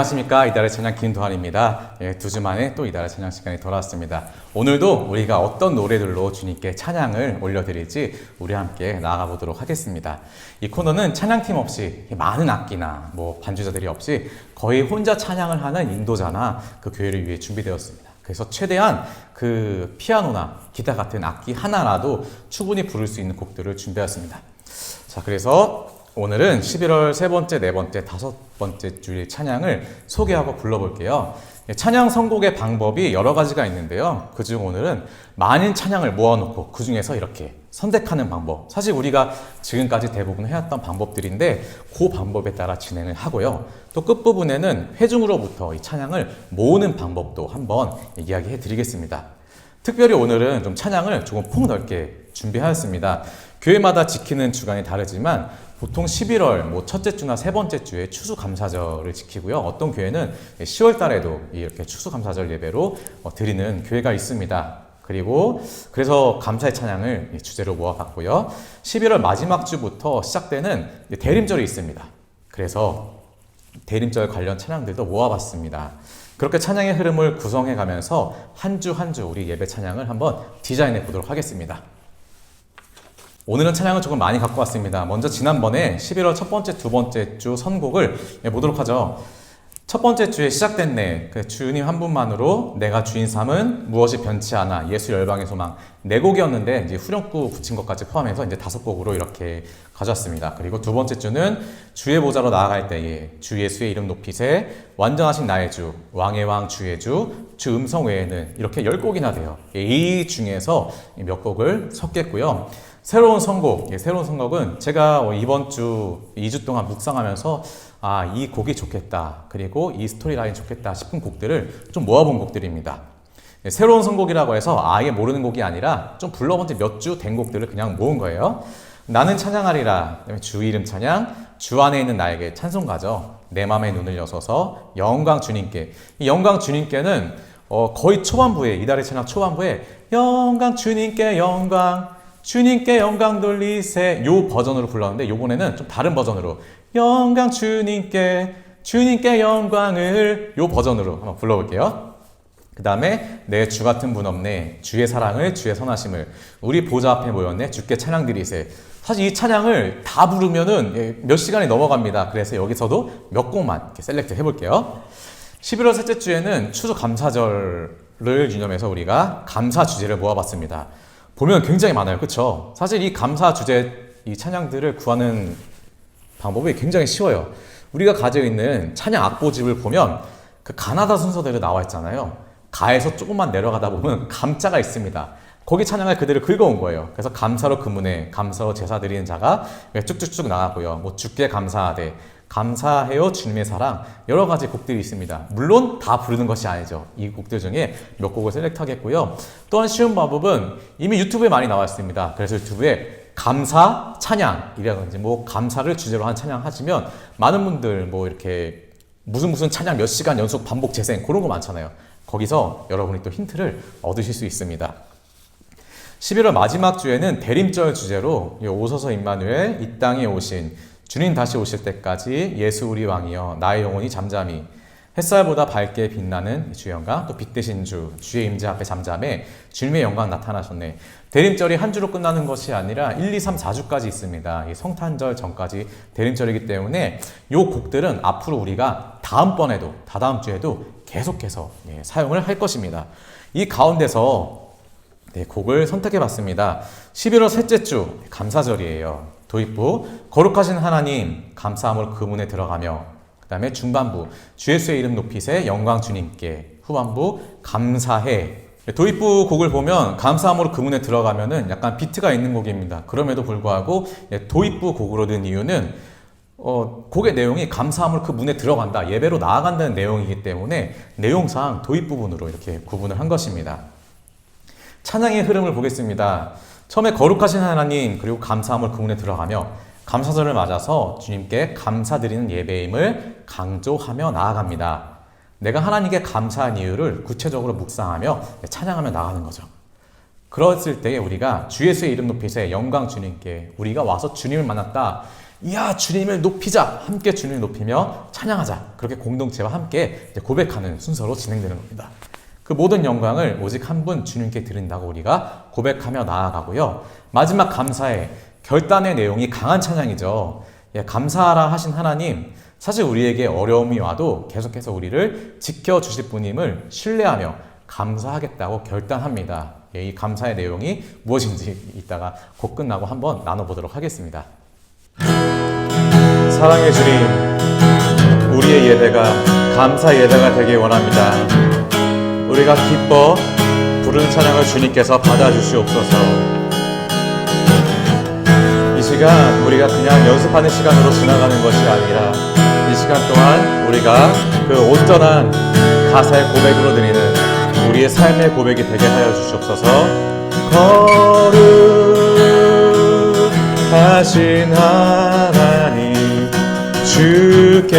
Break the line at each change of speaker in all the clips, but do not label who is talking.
안녕하십니까. 이달의 찬양 김도환입니다. 두 주 만에 또 이달의 찬양 시간이 돌아왔습니다. 오늘도 우리가 어떤 노래들로 주님께 찬양을 올려드릴지 우리 함께 나아가 보도록 하겠습니다. 이 코너는 찬양팀 없이 많은 악기나 반주자들이 없이 거의 혼자 찬양을 하는 인도자나 그 교회를 위해 준비되었습니다. 그래서 최대한 그 피아노나 기타 같은 악기 하나라도 충분히 부를 수 있는 곡들을 준비했습니다. 자, 그래서 오늘은 11월 세 번째, 네 번째, 다섯 번째 주일 찬양을 소개하고 불러볼게요. 찬양 선곡의 방법이 여러 가지가 있는데요. 그중 오늘은 많은 찬양을 모아놓고 그 중에서 이렇게 선택하는 방법. 사실 우리가 지금까지 대부분 해왔던 방법들인데 그 방법에 따라 진행을 하고요. 또 끝부분에는 회중으로부터 이 찬양을 모으는 방법도 한번 이야기해 드리겠습니다. 특별히 오늘은 좀 찬양을 조금 폭넓게 준비하였습니다. 교회마다 지키는 주간이 다르지만 보통 11월 첫째 주나 세 번째 주에 추수감사절을 지키고요. 어떤 교회는 10월 달에도 이렇게 추수감사절 예배로 드리는 교회가 있습니다. 그리고 그래서 감사의 찬양을 주제로 모아봤고요. 11월 마지막 주부터 시작되는 대림절이 있습니다. 그래서 대림절 관련 찬양들도 모아봤습니다. 그렇게 찬양의 흐름을 구성해 가면서 한 주 한 주 우리 예배 찬양을 한번 디자인해 보도록 하겠습니다. 오늘은 찬양을 조금 많이 갖고 왔습니다. 먼저 지난번에 11월 첫 번째, 두 번째 주 선곡을 보도록 하죠. 첫 번째 주에 시작됐네. 주님 한 분만으로 내가 주인 삼은 무엇이 변치 않아. 예수 열방의 소망. 네 곡이었는데 이제 후렴구 붙인 것까지 포함해서 이제 5곡으로 이렇게 가져왔습니다. 그리고 두 번째 주는 주의 보좌로 나아갈 때에 주 예수의 이름 높이세, 완전하신 나의 주, 왕의 왕 주의 주, 주 음성 외에는 이렇게 10곡이나 돼요. 이 중에서 몇 곡을 섞겠고요. 새로운 선곡은 제가 이번 주 2주 동안 묵상하면서 이 곡이 좋겠다, 그리고 이 스토리라인 좋겠다 싶은 곡들을 좀 모아본 곡들입니다. 새로운 선곡이라고 해서 아예 모르는 곡이 아니라 좀 불러본 지 몇 주 된 곡들을 그냥 모은 거예요. 나는 찬양하리라, 주 이름 찬양, 주 안에 있는 나에게 찬송가죠. 내 맘에 눈을 여서서, 영광 주님께. 이 영광 주님께는 거의 초반부에, 이달의 찬양 초반부에 영광 주님께 영광, 주님께 영광 돌리세, 요 버전으로 불렀는데 요번에는 좀 다른 버전으로 영광 주님께 영광을, 요 버전으로 한번 불러볼게요. 그 다음에 내 주 같은 분 없네, 주의 사랑을 주의 선하심을, 우리 보좌 앞에 모였네, 주께 찬양 드리세. 사실 이 찬양을 다 부르면은 몇 시간이 넘어갑니다. 그래서 여기서도 몇 곡만 이렇게 셀렉트 해볼게요. 11월 셋째 주에는 추수감사절을 기념해서 우리가 감사 주제를 모아봤습니다. 보면 굉장히 많아요. 그쵸? 사실 이 감사 주제, 이 찬양들을 구하는 방법이 굉장히 쉬워요. 우리가 가지고 있는 찬양 악보집을 보면 그 가나다 순서대로 나와 있잖아요. 가에서 조금만 내려가다 보면 감자가 있습니다. 거기 찬양을 그대로 긁어온 거예요. 그래서 감사로 그문에, 감사로 제사 드리는 자가 쭉쭉쭉 나가고요. 주께 감사하되, 감사해요 주님의 사랑, 여러 가지 곡들이 있습니다. 물론 다 부르는 것이 아니죠. 이 곡들 중에 몇 곡을 셀렉트하겠고요. 또한 쉬운 방법은 이미 유튜브에 많이 나와 있습니다. 그래서 유튜브에 감사 찬양이라든지 감사를 주제로 한 찬양 하시면 많은 분들 이렇게 무슨 찬양 몇 시간 연속 반복 재생 그런 거 많잖아요. 거기서 여러분이 또 힌트를 얻으실 수 있습니다. 11월 마지막 주에는 대림절 주제로 오소서 임마누엘, 이 땅에 오신 주님 다시 오실 때까지 예수 우리 왕이여 나의 영혼이 잠잠히, 햇살보다 밝게 빛나는 주의 영광, 또 빛 대신 주, 주의 임재 앞에 잠잠해 주님의 영광 나타나셨네. 대림절이 한 주로 끝나는 것이 아니라 1, 2, 3, 4주까지 있습니다. 이 성탄절 전까지 대림절이기 때문에 이 곡들은 앞으로 우리가 다음번에도, 다다음 주에도 계속해서 사용을 할 것입니다. 이 가운데서 곡을 선택해봤습니다. 11월 셋째 주 감사절이에요. 도입부 거룩하신 하나님 감사함으로 그 문에 들어가며, 그 다음에 중반부 주 예수의 이름 높이세, 영광 주님께, 후반부 감사해. 도입부 곡을 보면 감사함으로 그 문에 들어가면은 약간 비트가 있는 곡입니다. 그럼에도 불구하고 도입부 곡으로 든 이유는 곡의 내용이 감사함으로 그 문에 들어간다, 예배로 나아간다는 내용이기 때문에 내용상 도입 부분으로 이렇게 구분을 한 것입니다. 찬양의 흐름을 보겠습니다. 처음에 거룩하신 하나님, 그리고 감사함을 그 문에 들어가며, 감사절을 맞아서 주님께 감사드리는 예배임을 강조하며 나아갑니다. 내가 하나님께 감사한 이유를 구체적으로 묵상하며 찬양하며 나가는 거죠. 그랬을 때 우리가 주 예수의 이름 높이세, 영광 주님께, 우리가 와서 주님을 만났다, 이야 주님을 높이자, 함께 주님을 높이며 찬양하자, 그렇게 공동체와 함께 이제 고백하는 순서로 진행되는 겁니다. 그 모든 영광을 오직 한 분 주님께 드린다고 우리가 고백하며 나아가고요. 마지막 감사의 결단의 내용이 강한 찬양이죠. 감사하라 하신 하나님, 사실 우리에게 어려움이 와도 계속해서 우리를 지켜주실 분임을 신뢰하며 감사하겠다고 결단합니다. 이 감사의 내용이 무엇인지 이따가 곡 끝나고 한번 나눠보도록 하겠습니다. 사랑의 주님, 우리의 예배가 감사 예배가 되길 원합니다. 우리가 기뻐 부르는 찬양을 주님께서 받아주시옵소서. 이 시간 우리가 그냥 연습하는 시간으로 지나가는 것이 아니라 이 시간 동안 우리가 그 온전한 가사의 고백으로 드리는 우리의 삶의 고백이 되게 하여 주시옵소서. 거룩하신 하나님, 주께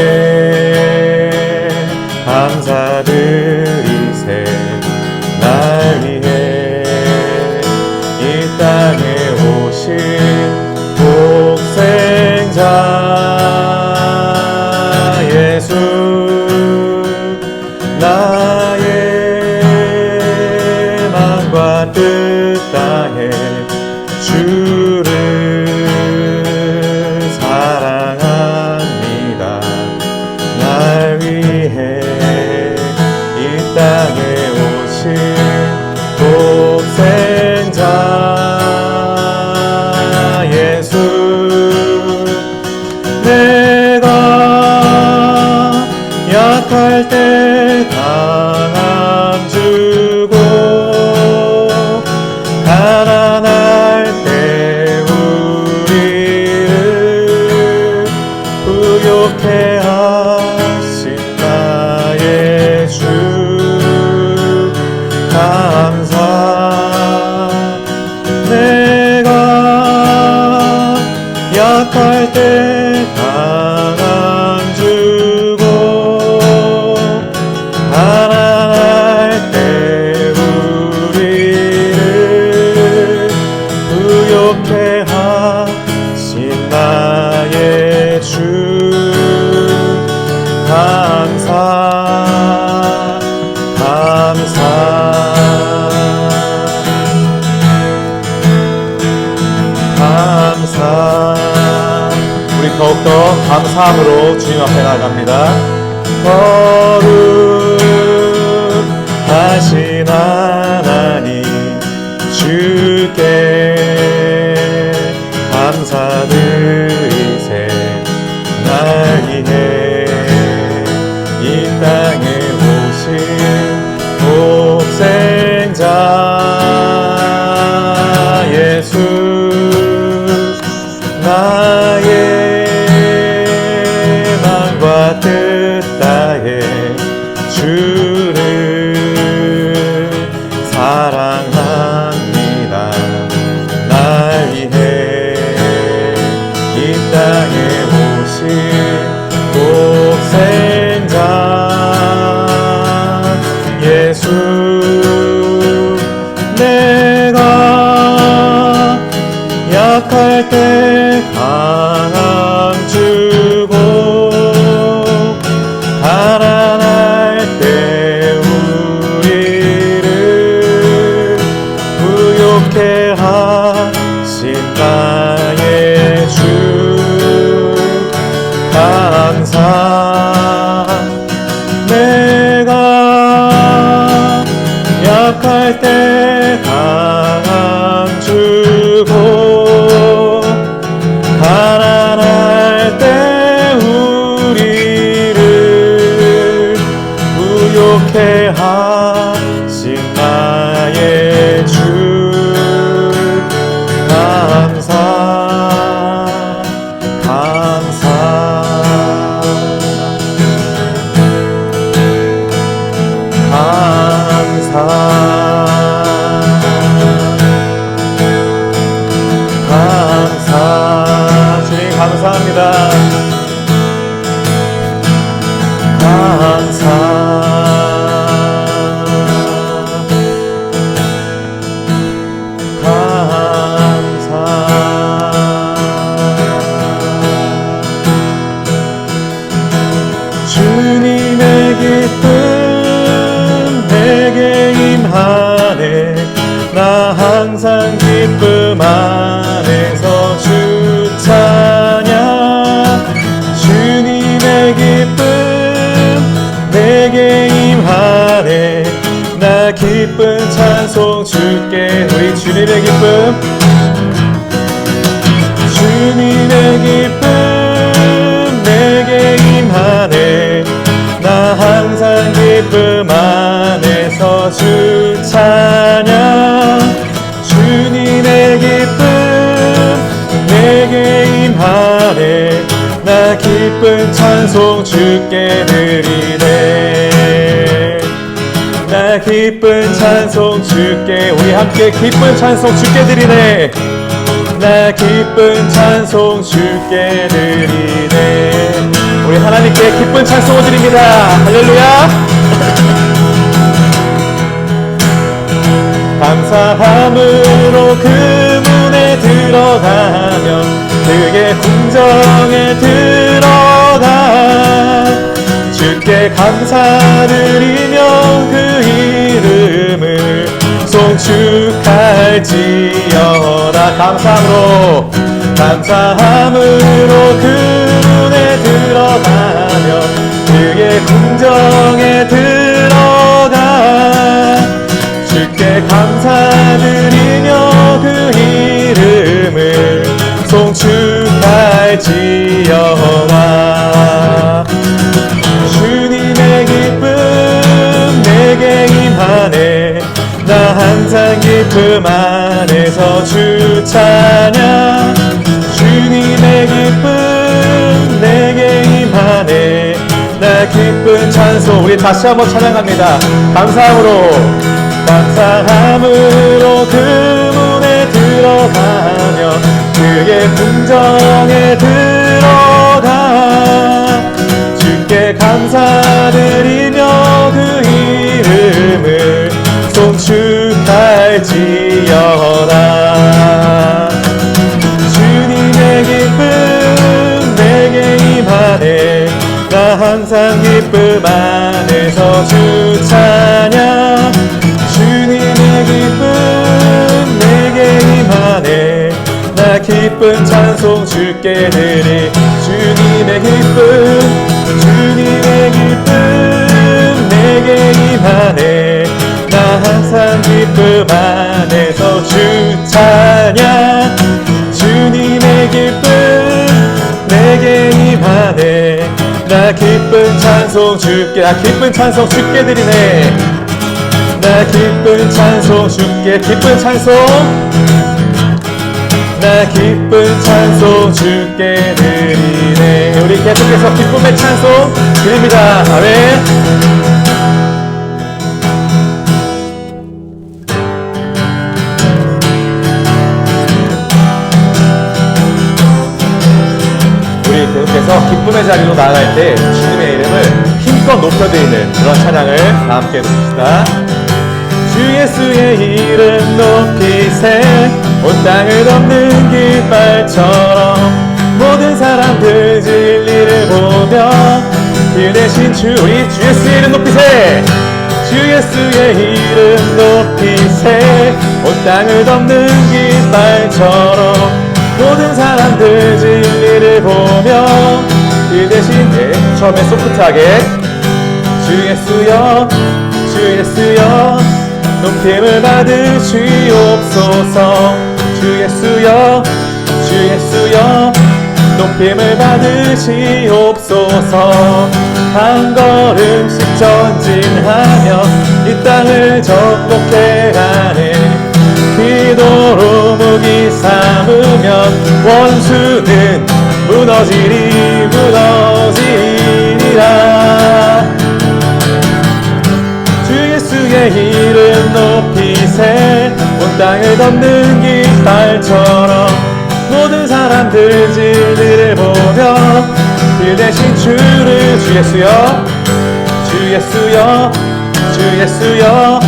감사드리세. 날 위해 이 땅에 오신 독생자 예수, 나의 마음과 뜻 다해 주를 사랑합니다. 날 위해 이 땅에 오신 독생자 예수, 내가 약할 때 강함 주고 가난할 때 우리를 부욕해 하신 나의 주, 감사. 내가 약할 때 강함 주고 가난할 때 우리를 부욕해 하신 나의 주, 감사 감사. 감사. 우리 더욱더 감사함으로 주님 앞에 나아갑니다. 거룩하신 하나님, 주께 감사드리세. 날 위해 이 땅에 오신 독생자 예수, 나의 마음과 뜻 다해 주를 사랑합니다. 날 위해 이 땅에 오신 독생자 예수, 내가 약할 때 강함 주고 가난할 때 우리를 부욕해 하신 나의 주, 감사. 내가 약할 때 강함 주고 항상 기쁨 안에서 주 찬양. 주님의 기쁨 내게 임하네. 나 기쁜 찬송 주께. 우리 주님의 기쁨, 주님의 기쁨 내게 임하네. 나 항상 기쁨 안에서 주 찬양. 주님의 기쁨 내게 임하네. 나 기쁜 찬송 주께 드리네. 나 기쁜 찬송 주께. 우리 함께 기쁜 찬송 주께 드리네. 나 기쁜 찬송 주께 드리네. 우리 하나님께 기쁜 찬송을 드립니다. 할렐루야. 감사함으로 그 문에 들어가면 그의 궁정에 들어가 주께 감사드리며 그 이름을 송축할지어다. 감사함으로 그 문에 들어가며 그의 궁정에 들어가 주께 감사드리며 그 이름을 송축할지어다. 주님의 기쁨 내게 임하네. 나 항상 기쁨 안에서 주 찬양. 주님의 기쁨 내게 임하네. 나 기쁜 찬송. 우리 다시 한번 찬양합니다. 감사함으로 그 문에 들어가며 그의 궁정에 들어가 주께 감사드리며 그 이름을 송축할지어다. 주님의 기쁨 내게 임하네. 나 항상 기쁨 안에서 주 찬양. 주님의 기쁨 내게 임하네. 나 기쁜 찬송 주께 드리. 주님의 기쁨 내게 임하네. 나 항상 기쁨 안에서 주 찬양. 주님의 기쁨 내게 임하네. 나 기쁜 찬송 주께. 기쁜 찬송 주께 드리네. 나 기쁜 찬송 주께. 기쁜 찬송. 나 기쁜 찬송 주께 드리네. 우리 계속해서 기쁨의 찬송 드립니다. 아멘. 우리 계속해서 기쁨의 자리로 나아갈 때 주님의 이름을 힘껏 높여드리는 그런 찬양을 다 함께 해봅시다. 주 예수의 이름 높이세. 온 땅을 덮는 깃발처럼 모든 사람들 진리를 보며 그 대신 우리 주 예수의 이름 높이세. 주 예수의 이름 높이세. 온 땅을 덮는 깃발처럼 모든 사람들 진리를 보며 그 대신 처음에 소프트하게 주 예수여 주 예수여 높임을 받으시옵소서. 주 예수여 주 예수여 높임을 받으시옵소서. 한 걸음씩 전진하며 이 땅을 정복해가네. 기도로 무기 삼으면 원수는 무너지리라. 주 예수의 이름 높이세. 온 땅을 덮는 깃발처럼 모든 사람들 진리를 보며 그 대신 주를 주 예수여 주 예수여 주 예수여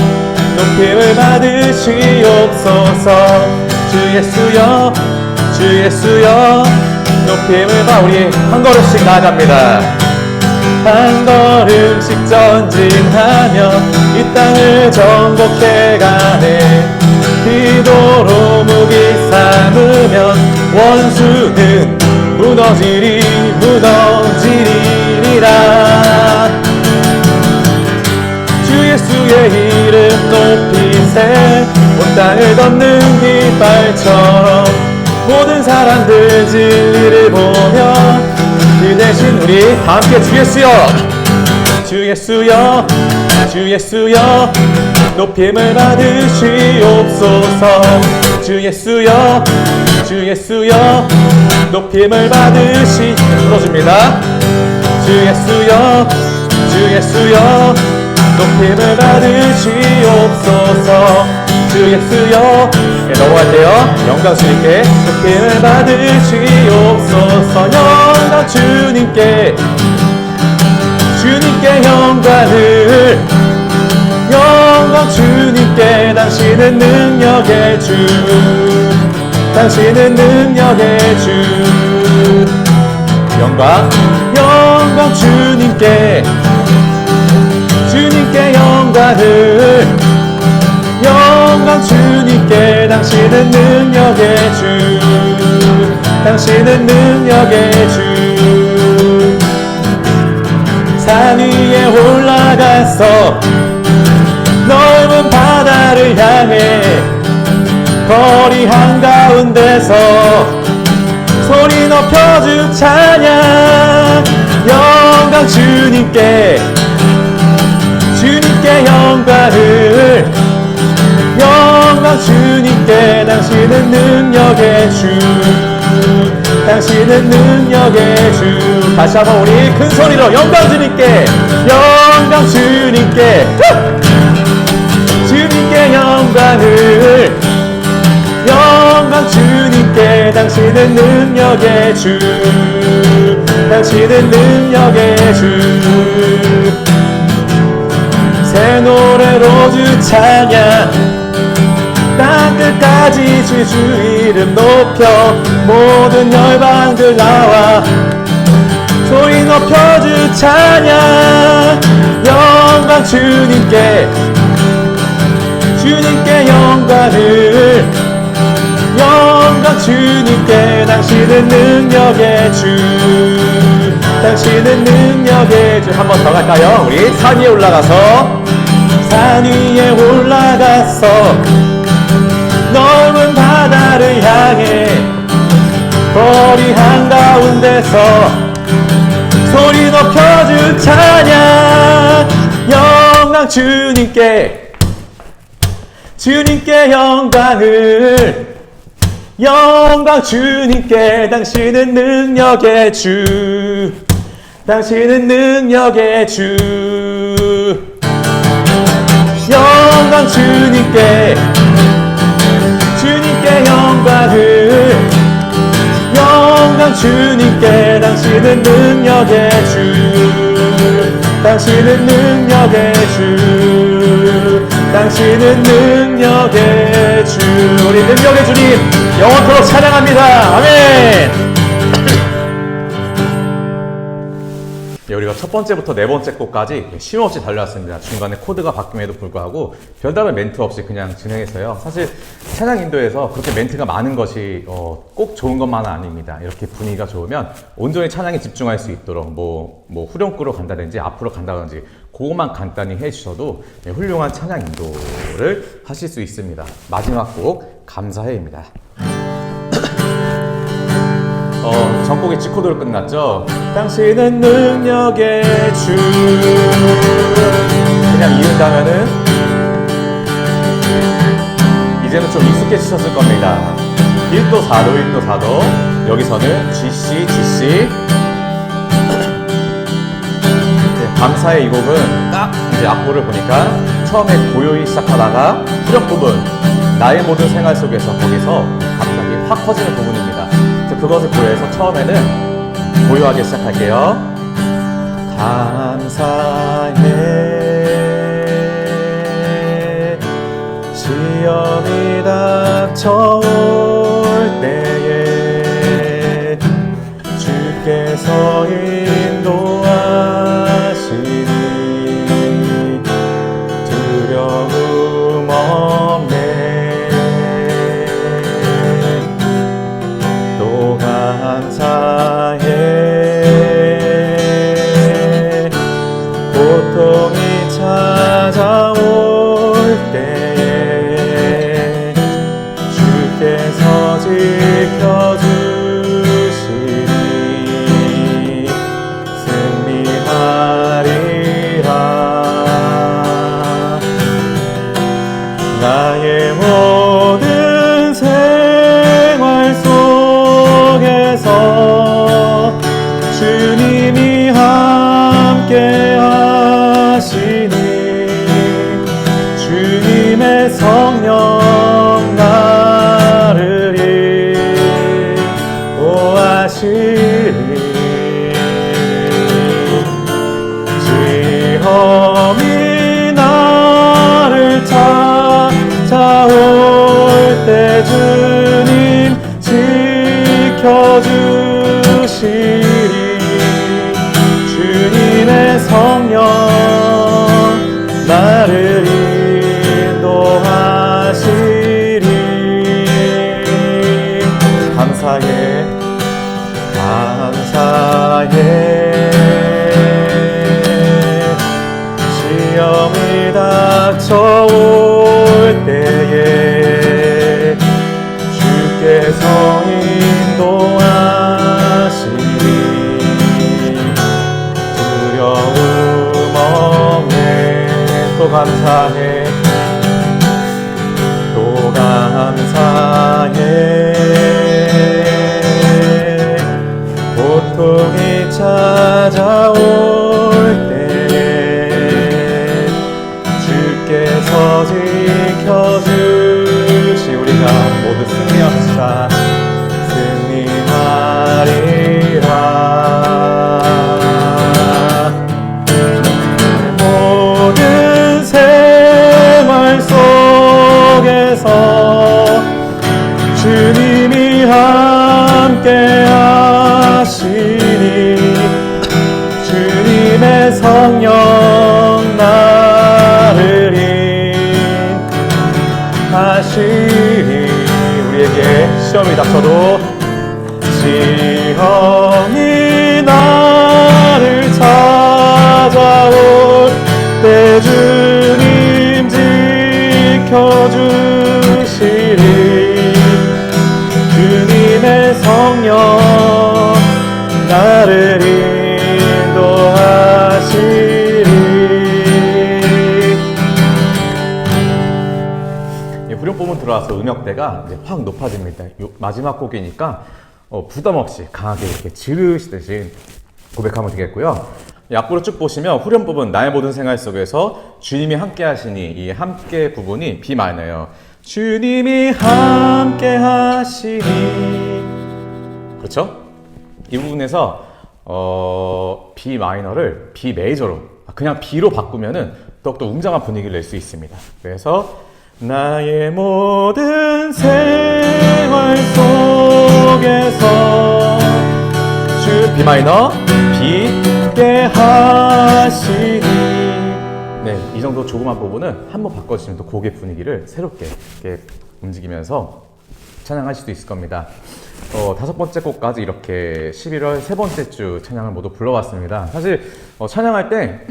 높임을 받으시옵소서. 주 예수여 주 예수여 높임을 받. 우리 한 걸음씩 나아갑니다. 한 걸음씩 전진하며 이 땅을 정복해가네. 기도로 무기 삼으면 원수는 무너지리라. 주 예수의 이름 높이세. 온 땅을 덮는 깃발처럼 모든 사람들 진리를 보며 그 대신 우리 함께 주 예수여, 주 예수여, 주 예수여 높임을 받으시옵소서. 주 예수여, 주 예수여 높임을 불러줍니다. 주 예수여, 주 예수여 높임을 받으시옵소서. 주 예수여. 넘어갈 때요. 영광 주님께 높임을 받으시옵소서. 영광 주님께, 주님께 영광을, 영광 주님께. 당신은 능력의 주, 당신은 능력의 주. 영광, 영광 주님께, 주님께 영광을, 영광 주님께. 당신은 능력의 주, 당신은 능력의 주. 산 위에 올라가서 넓은 바다를 향해 거리 한가운데서 소리 높여주 찬양. 영광 주님께, 주님께 영광을, 영광 주님께. 당신은 능력의 주, 당신은 능력의 주. 다시 한번 우리 큰 소리로 영광 주님께, 영광 주님께, 주님께 영광을, 영광 주님께. 당신은 능력의 주, 당신은 능력의 주. 새 노래로 주 찬양, 땅 끝까지 주 이름 높여 모든 열방들 나와 소리 높여 주 찬양. 영광 주님께, 주님께 영광을, 영광 주님께. 당신은 능력의 주, 당신은 능력의 주. 한 번 더 갈까요? 우리 산 위에 올라가서, 산 위에 올라가서 넓은 바다를 향해 거리 한가운데서 소리 높여주 찬양. 영광 주님께, 주님께 영광을, 영광 주님께. 당신은 능력의 주, 당신은 능력의 주. 영광 주님께, 주님께 영광을, 영광 주님께. 당신은 능력의 주, 당신은 능력의 주, 당신은 능력의 주. 우리 능력의 주님 영원토록 찬양합니다. 아멘. 우리가 첫 번째부터 네 번째 곡까지 쉼없이 달려왔습니다. 중간에 코드가 바뀜에도 불구하고 별다른 멘트 없이 그냥 진행해서요. 사실 찬양 인도에서 그렇게 멘트가 많은 것이 꼭 좋은 것만은 아닙니다. 이렇게 분위기가 좋으면 온전히 찬양에 집중할 수 있도록 뭐 후렴구로 간다든지 앞으로 간다든지 그것만 간단히 해주셔도 훌륭한 찬양 인도를 하실 수 있습니다. 마지막 곡 감사해입니다. 전곡이 G코드로 끝났죠? 당신은 능력의 주. 그냥 이은다면은 이제는 좀 익숙해지셨을 겁니다. 1도 4도 1도 4도. 여기서는 GC GC. 감사의 이 곡은 딱 이제 악보를 보니까 처음에 고요히 시작하다가 후렴 부분 나의 모든 생활 속에서 거기서 갑자기 확 커지는 부분입니다. 그것을 고려해서 처음에는 고요하게 시작할게요. 감사해. 시험이 닥쳐올 때에 주께서 인도하시니 두려움 없네. 시험이 나를 찾아올 때 주님 지켜주시리. 주님의 성령 나를 인도하시리. 감사해 시험이 닥쳐올 때에 주께서 인도하시리. 두려움 없네. 또 감사해 또 감사해. 고통이 찾아올 때에 주께서 지켜주시. 우리가 모두 승리합시다. 승리하리라. 모든 생활 속에서 주님이 함께 하시니 주님의 성령 나를 인하시니. 우리에게 시험이 닥쳐도 시험이 나를 찾아올 때 주님 지켜주시리. 주님의 성령 나를 인도하시리. 후렴부분 들어와서 음역대가 이제 확 높아집니다. 마지막 곡이니까 부담 없이 강하게 이렇게 지르시듯이 고백하면 되겠고요. 앞으로 쭉 보시면 후렴 부분 나의 모든 생활 속에서 주님이 함께 하시니, 이 함께 부분이 B 마이너예요. 주님이 함께 하시니. 그렇죠? 이 부분에서 B 마이너를 B 메이저로, 그냥 B로 바꾸면은 더욱더 웅장한 분위기를 낼 수 있습니다. 그래서 나의 모든 생활 속에서 주 B 마이너 B 함께 하시니. 네, 이 정도 조그만 부분은 한번 바꿔주시면 또 곡의 분위기를 새롭게 이렇게 움직이면서 찬양하실 수도 있을 겁니다. 5번째 곡까지 이렇게 11월 세 번째 주 찬양을 모두 불러왔습니다. 사실 찬양할 때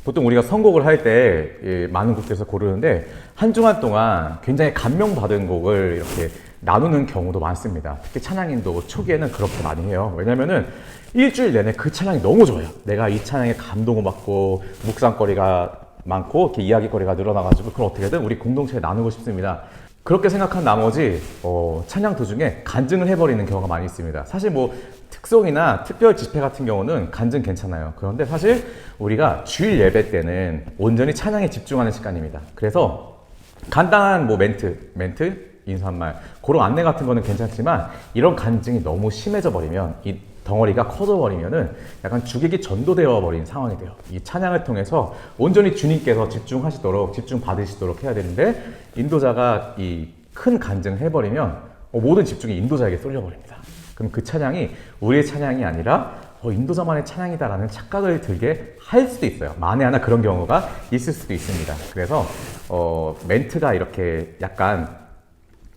보통 우리가 선곡을 할 때 많은 곡들에서 고르는데 한 주간 동안 굉장히 감명받은 곡을 이렇게 나누는 경우도 많습니다. 특히 찬양인도 초기에는 그렇게 많이 해요. 왜냐면은 일주일 내내 그 찬양이 너무 좋아요. 내가 이 찬양에 감동을 받고 묵상거리가 많고 이렇게 이야기거리가 늘어나가지고 그걸 어떻게든 우리 공동체에 나누고 싶습니다. 그렇게 생각한 나머지 찬양 도중에 간증을 해버리는 경우가 많이 있습니다. 사실 뭐 특송이나 특별 집회 같은 경우는 간증 괜찮아요. 그런데 사실 우리가 주일 예배 때는 온전히 찬양에 집중하는 시간입니다. 그래서 간단한 뭐 멘트, 인사말, 그런 안내 같은 거는 괜찮지만 이런 간증이 너무 심해져 버리면, 이 덩어리가 커져 버리면은 약간 주객이 전도되어 버린 상황이 돼요. 이 찬양을 통해서 온전히 주님께서 집중하시도록, 집중받으시도록 해야 되는데, 인도자가 이 큰 간증을 해버리면 모든 집중이 인도자에게 쏠려버립니다. 그럼 그 찬양이 우리의 찬양이 아니라 인도자만의 찬양이다라는 착각을 들게 할 수도 있어요. 만에 하나 그런 경우가 있을 수도 있습니다. 그래서 멘트가 이렇게 약간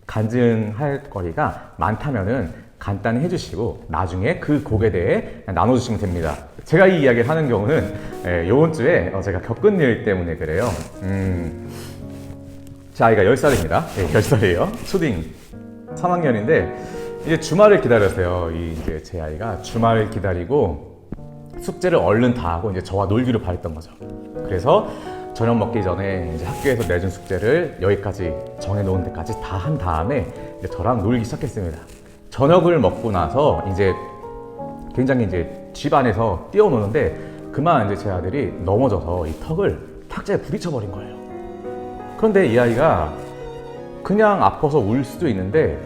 간증할 거리가 많다면은 간단히 해주시고 나중에 그 곡에 대해 나눠주시면 됩니다. 제가 이 이야기를 하는 경우는 이번 주에 제가 겪은 일 때문에 그래요. 제 아이가 10살입니다. 10살이에요. 초딩 3학년인데 이제 주말을 기다렸어요. 이제 제 아이가 주말을 기다리고 숙제를 얼른 다 하고 이제 저와 놀기로 바랬던 거죠. 그래서 저녁 먹기 전에 이제 학교에서 내준 숙제를 여기까지 정해놓은 데까지 다 한 다음에 이제 저랑 놀기 시작했습니다. 저녁을 먹고 나서 이제 굉장히 이제 집 안에서 뛰어노는데 그만 이제 제 아들이 넘어져서 이 턱을 탁자에 부딪혀버린 거예요. 그런데 이 아이가 그냥 아파서 울 수도 있는데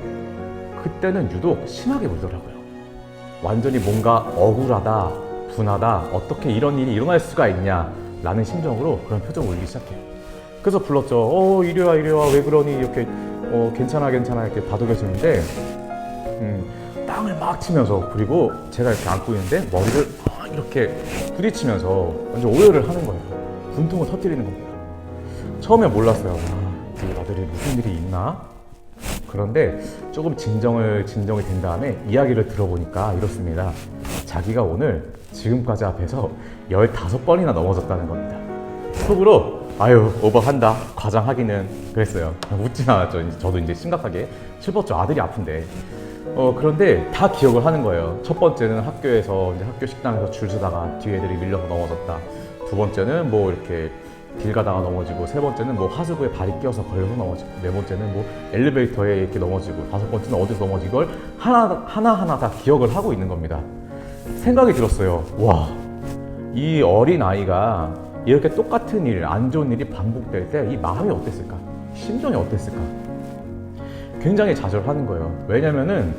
그때는 유독 심하게 울더라고요.
완전히 뭔가 억울하다, 분하다, 어떻게 이런 일이 일어날 수가 있냐 라는 심정으로 그런 표정을 올리기 시작해요. 그래서 불렀죠. 이리 와 이리 와, 왜 그러니, 이렇게 괜찮아 괜찮아 이렇게 다독여주는데 땅을 막 치면서, 그리고 제가 이렇게 안고 있는데 머리를 막 이렇게 부딪히면서 완전 오열을 하는 거예요. 분통을 터뜨리는 겁니다. 처음에 몰랐어요. 이 아들이 무슨 일이 있나? 그런데 조금 진정이 된 다음에 이야기를 들어보니까 이렇습니다. 자기가 오늘 지금까지 앞에서 15번이나 넘어졌다는 겁니다. 속으로 아유 오버한다, 과장하기는, 그랬어요. 웃진 않았죠. 저도 이제 심각하게 슬펐죠. 아들이 아픈데. 그런데 다 기억을 하는 거예요. 첫 번째는 학교에서, 이제 학교 식당에서 줄 서다가 뒤에 애들이 밀려서 넘어졌다. 두 번째는 뭐 이렇게 길 가다가 넘어지고, 세 번째는 뭐 하수구에 발이 끼어서 걸려서 넘어지고, 네 번째는 뭐 엘리베이터에 이렇게 넘어지고, 다섯 번째는 어디서 넘어지고, 이걸 하나하나 다 기억을 하고 있는 겁니다. 생각이 들었어요. 와, 이 어린 아이가 이렇게 똑같은 일, 안 좋은 일이 반복될 때 이 마음이 어땠을까? 심정이 어땠을까? 굉장히 좌절하는 거예요. 왜냐면은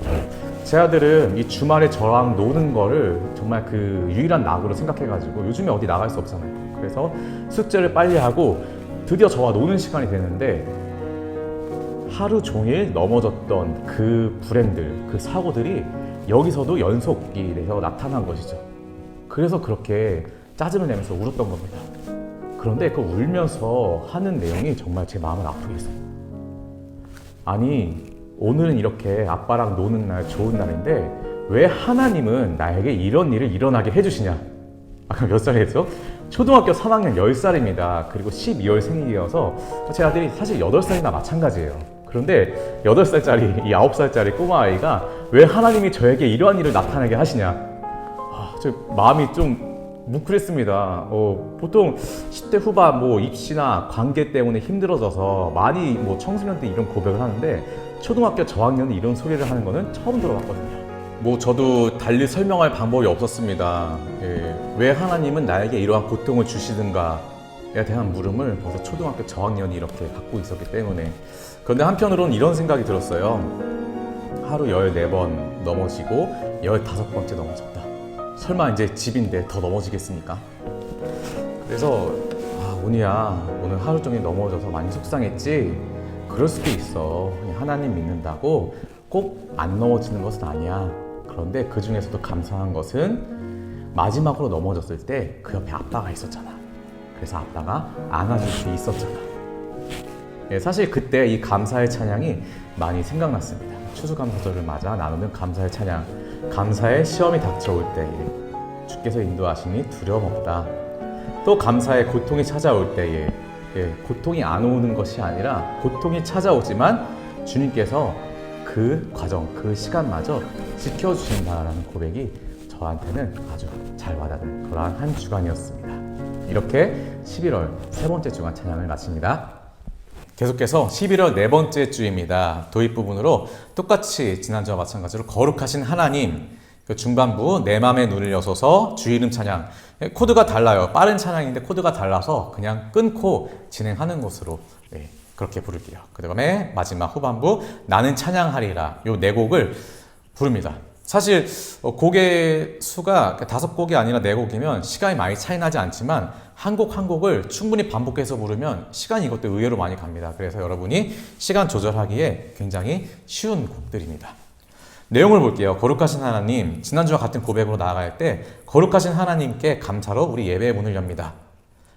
제 아들은 이 주말에 저랑 노는 거를 정말 그 유일한 낙으로 생각해가지고, 요즘에 어디 나갈 수 없잖아요. 그래서 숙제를 빨리 하고 드디어 저와 노는 시간이 되는데, 하루 종일 넘어졌던 그 불행들, 그 사고들이 여기서도 연속일에서 나타난 것이죠. 그래서 그렇게 짜증을 내면서 울었던 겁니다. 그런데 그 울면서 하는 내용이 정말 제 마음을 아프게 했어요. 아니, 오늘은 이렇게 아빠랑 노는 날, 좋은 날인데 왜 하나님은 나에게 이런 일을 일어나게 해주시냐? 아까 몇 살이었죠? 초등학교 3학년 10살입니다. 그리고 12월 생일이어서 제 아들이 사실 8살이나 마찬가지예요. 그런데 8살짜리, 이 9살짜리 꼬마아이가 왜 하나님이 저에게 이러한 일을 나타나게 하시냐? 저 마음이 좀 뭉클했습니다. 보통 10대 후반 뭐 입시나 관계 때문에 힘들어져서 많이 뭐 청소년 때 이런 고백을 하는데, 초등학교 저학년이 이런 소리를 하는 거는 처음 들어봤거든요. 뭐 저도 달리 설명할 방법이 없었습니다. 왜 하나님은 나에게 이러한 고통을 주시는가에 대한 물음을 벌써 초등학교 저학년이 이렇게 갖고 있었기 때문에. 그런데 한편으로는 이런 생각이 들었어요. 하루 14번 넘어지고 15번째 넘어졌다. 설마 이제 집인데 더 넘어지겠습니까? 그래서 운이야, 오늘 하루 종일 넘어져서 많이 속상했지? 그럴 수도 있어. 하나님 믿는다고 꼭 안 넘어지는 것은 아니야. 그런데 그 중에서도 감사한 것은 마지막으로 넘어졌을 때 그 옆에 아빠가 있었잖아. 그래서 아빠가 안아줄 수 있었잖아. 사실 그때 이 감사의 찬양이 많이 생각났습니다. 추수감사절을 맞아 나누는 감사의 찬양. 감사의 시험이 닥쳐올 때에 주께서 인도하시니 두려움 없다. 또 감사의 고통이 찾아올 때에 고통이 안 오는 것이 아니라 고통이 찾아오지만 주님께서 그 과정, 그 시간마저 지켜주신다라는 고백이 저한테는 아주 잘 와닿는 그러한 한 주간이었습니다. 이렇게 11월 세 번째 주간 찬양을 마칩니다. 계속해서 11월 네 번째 주입니다. 도입 부분으로 똑같이 지난주와 마찬가지로 거룩하신 하나님, 그 중반부 내 맘에 눈을 여소서 주 이름 찬양. 코드가 달라요. 빠른 찬양인데 코드가 달라서 그냥 끊고 진행하는 것으로 그렇게 부를게요. 그 다음에 마지막 후반부 나는 찬양하리라. 요 네 곡을 부릅니다. 사실 곡의 수가 5곡이 아니라 4곡이면 시간이 많이 차이 나지 않지만 한 곡 한 곡을 충분히 반복해서 부르면 시간이 이것도 의외로 많이 갑니다. 그래서 여러분이 시간 조절하기에 굉장히 쉬운 곡들입니다. 내용을 볼게요. 거룩하신 하나님, 지난주와 같은 고백으로 나아갈 때 거룩하신 하나님께 감사로 우리 예배의 문을 엽니다.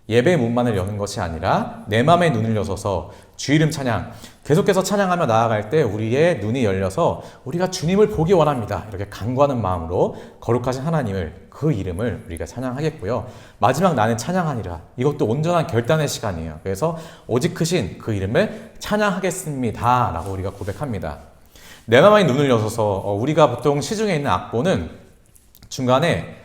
예배의 문만을 여는 것이 아니라 내 맘에 눈을 여서서 주 이름 찬양, 계속해서 찬양하며 나아갈 때 우리의 눈이 열려서 우리가 주님을 보기 원합니다. 이렇게 간구하는 마음으로 거룩하신 하나님을, 그 이름을 우리가 찬양하겠고요. 마지막 나는 찬양하니라. 이것도 온전한 결단의 시간이에요. 그래서 오직 크신 그 이름을 찬양하겠습니다 라고 우리가 고백합니다. 내 맘에 눈을 여서서 우리가 보통 시중에 있는 악보는 중간에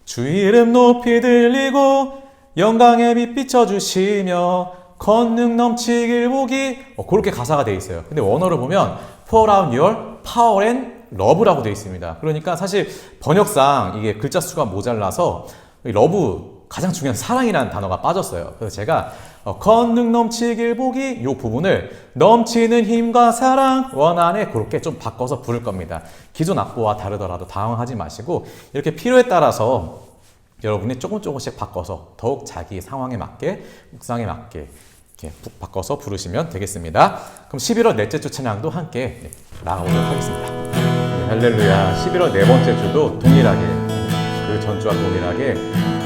주 이름 높이 들리고 영광의 빛 비춰주시며 권능 넘치길 보기, 그렇게 가사가 되어 있어요. 근데 원어를 보면 pour out your power and love라고 되어 있습니다. 그러니까 사실 번역상 이게 글자 수가 모자라서 러브, 가장 중요한 사랑이라는 단어가 빠졌어요. 그래서 제가
권능 넘치길 보기 이 부분을 넘치는 힘과 사랑 원한에 그렇게 좀 바꿔서 부를 겁니다. 기존 악보와 다르더라도 당황하지 마시고 이렇게 필요에 따라서 여러분이 조금씩 바꿔서 더욱 자기 상황에 맞게 묵상에 맞게 이렇게 바꿔서 부르시면 되겠습니다. 그럼 11월 넷째 주 찬양도 함께 나가보도록 하겠습니다.
할렐루야. 11월 네 번째 주도 동일하게 그 전주와 동일하게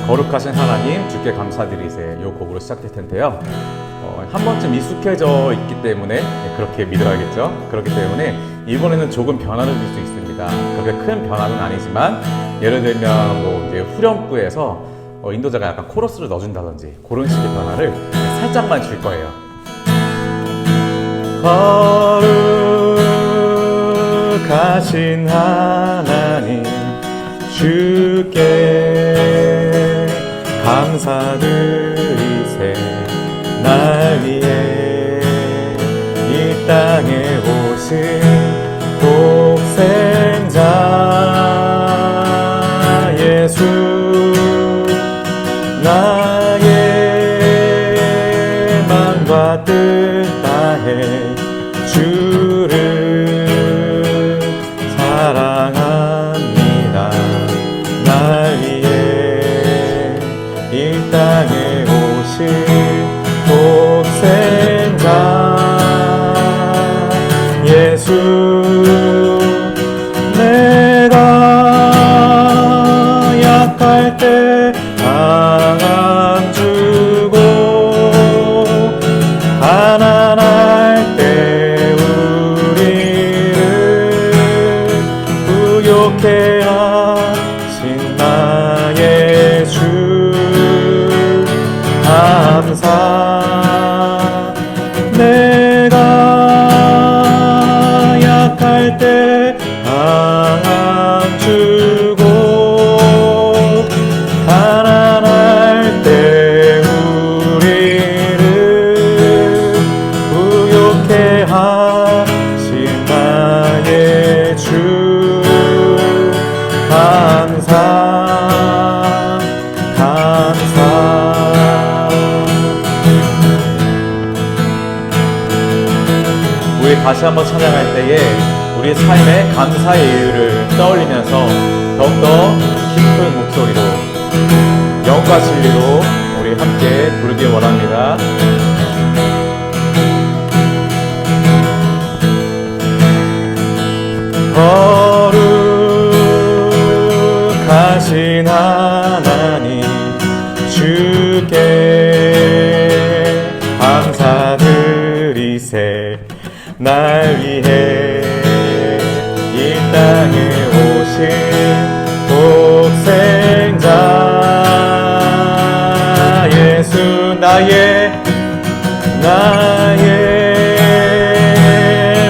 거룩하신 하나님 주께 감사드리세 이 곡으로 시작될 텐데요. 한 번쯤 익숙해져 있기 때문에 그렇게 믿어야겠죠. 그렇기 때문에 이번에는 조금 변화를 줄 수 있습니다. 그렇게 큰 변화는 아니지만 예를 들면 뭐 이제 후렴구에서 인도자가 약간 코러스를 넣어준다든지 그런 식의 변화를 살짝만 줄 거예요. 거룩하신 하나님 주께 감사드리세 날 위해 이 땅에 오신 독생자 예수 나의 맘과 뜻 다해 주를 사랑합니다. 날 위해 이 땅에 오신 독생자 예수 내가 약할 때 강함 주고 가난할 때 우리를 부욕해 하신 나의 주 감사 내가 약할 때 강함 주고 가난할 때 우리를 부욕해 하신 나의 주 감사 우리 다시 한번 찬양할 때에 우리 삶의 감사의 이유를 떠올리면서 더욱더 깊은 목소리로 영과 진리로 우리 함께 부르기 원합니다. 거룩하신 하나님 주께 감사드리세 날 위해 이 땅에 오신 독생자 예수 나의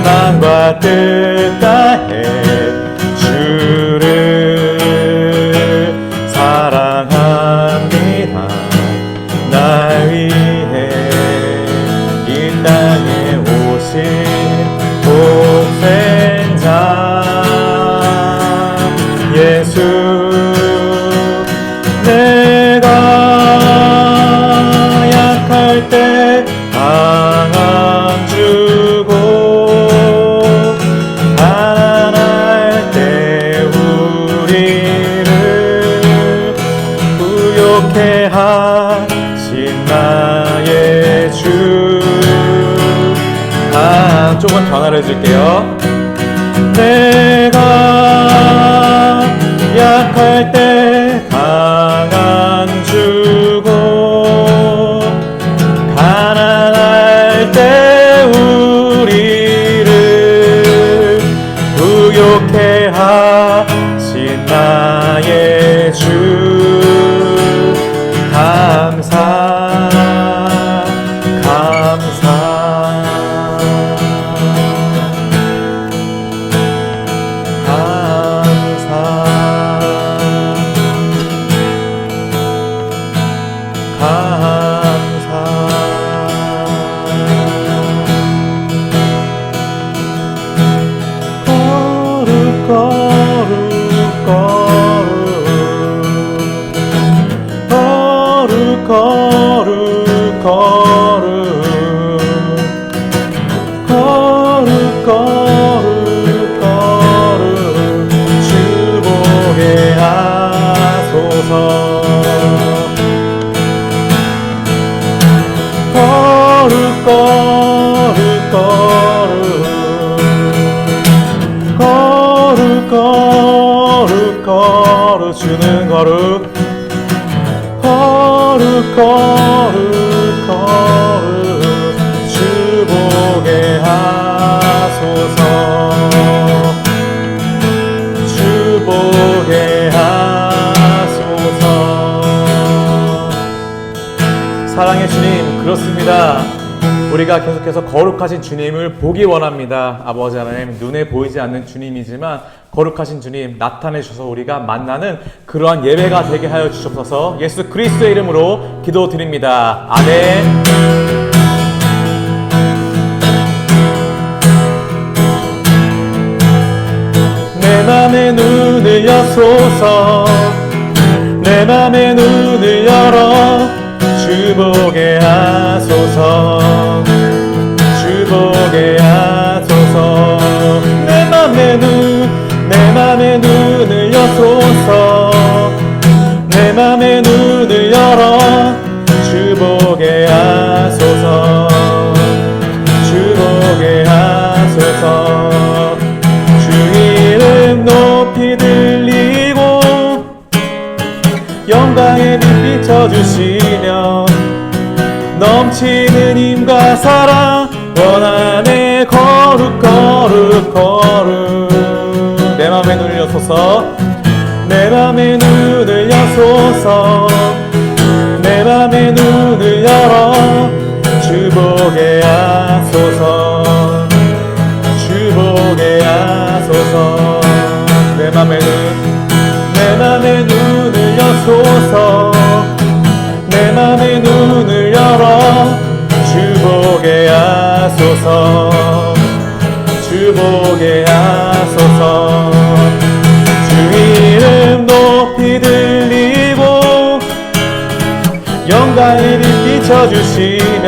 마음과 뜻 다해 주를 사랑합니다. 날 위해 이 땅에 오신 독생자 예수 내가 약할 때 강함 주고 가난할 때 우리를 부욕해 하신 나의 주 조금 변화를 해줄게요. 내가 약할 때 강함 주고 가난할 때 우리를 부욕해 하신 나의 주 감사 감사 주는 거룩 거룩 거룩 거룩 주 보게 하소서 주 보게 하소서. 사랑의 주님, 그렇습니다. 우리가 계속해서 거룩하신 주님을 보기 원합니다. 아버지 하나님, 눈에 보이지 않는 주님이지만 거룩하신 주님 나타내 주셔서 우리가 만나는 그러한 예배가 되게 하여 주옵소서. 예수 그리스도의 이름으로 기도드립니다. 아멘. 내 맘의 눈을 여소서 내 맘의 눈을 열어 주 보게 하소서 주 보게 하소서. 내 맘의 눈을 여소서 내 맘의 눈을 열어 주 보게 하소서 주 보게 하소서. 주 이름 높이 들리고 영광의 빛 비춰주시며 넘치는 힘과 사랑 원한의 거룩 거룩 거룩. 내 맘에 눈을 여소서 내 맘에 눈을 여소서 내 맘에 눈을 열어 주 보게 하소서 주 보게 하소서. 내 맘에 눈을 여소서 내 맘의 눈을 열어 주 보게 하소서 주 보게 하소서. 주 이름 높이 들리고 영광의 빛 비춰주시며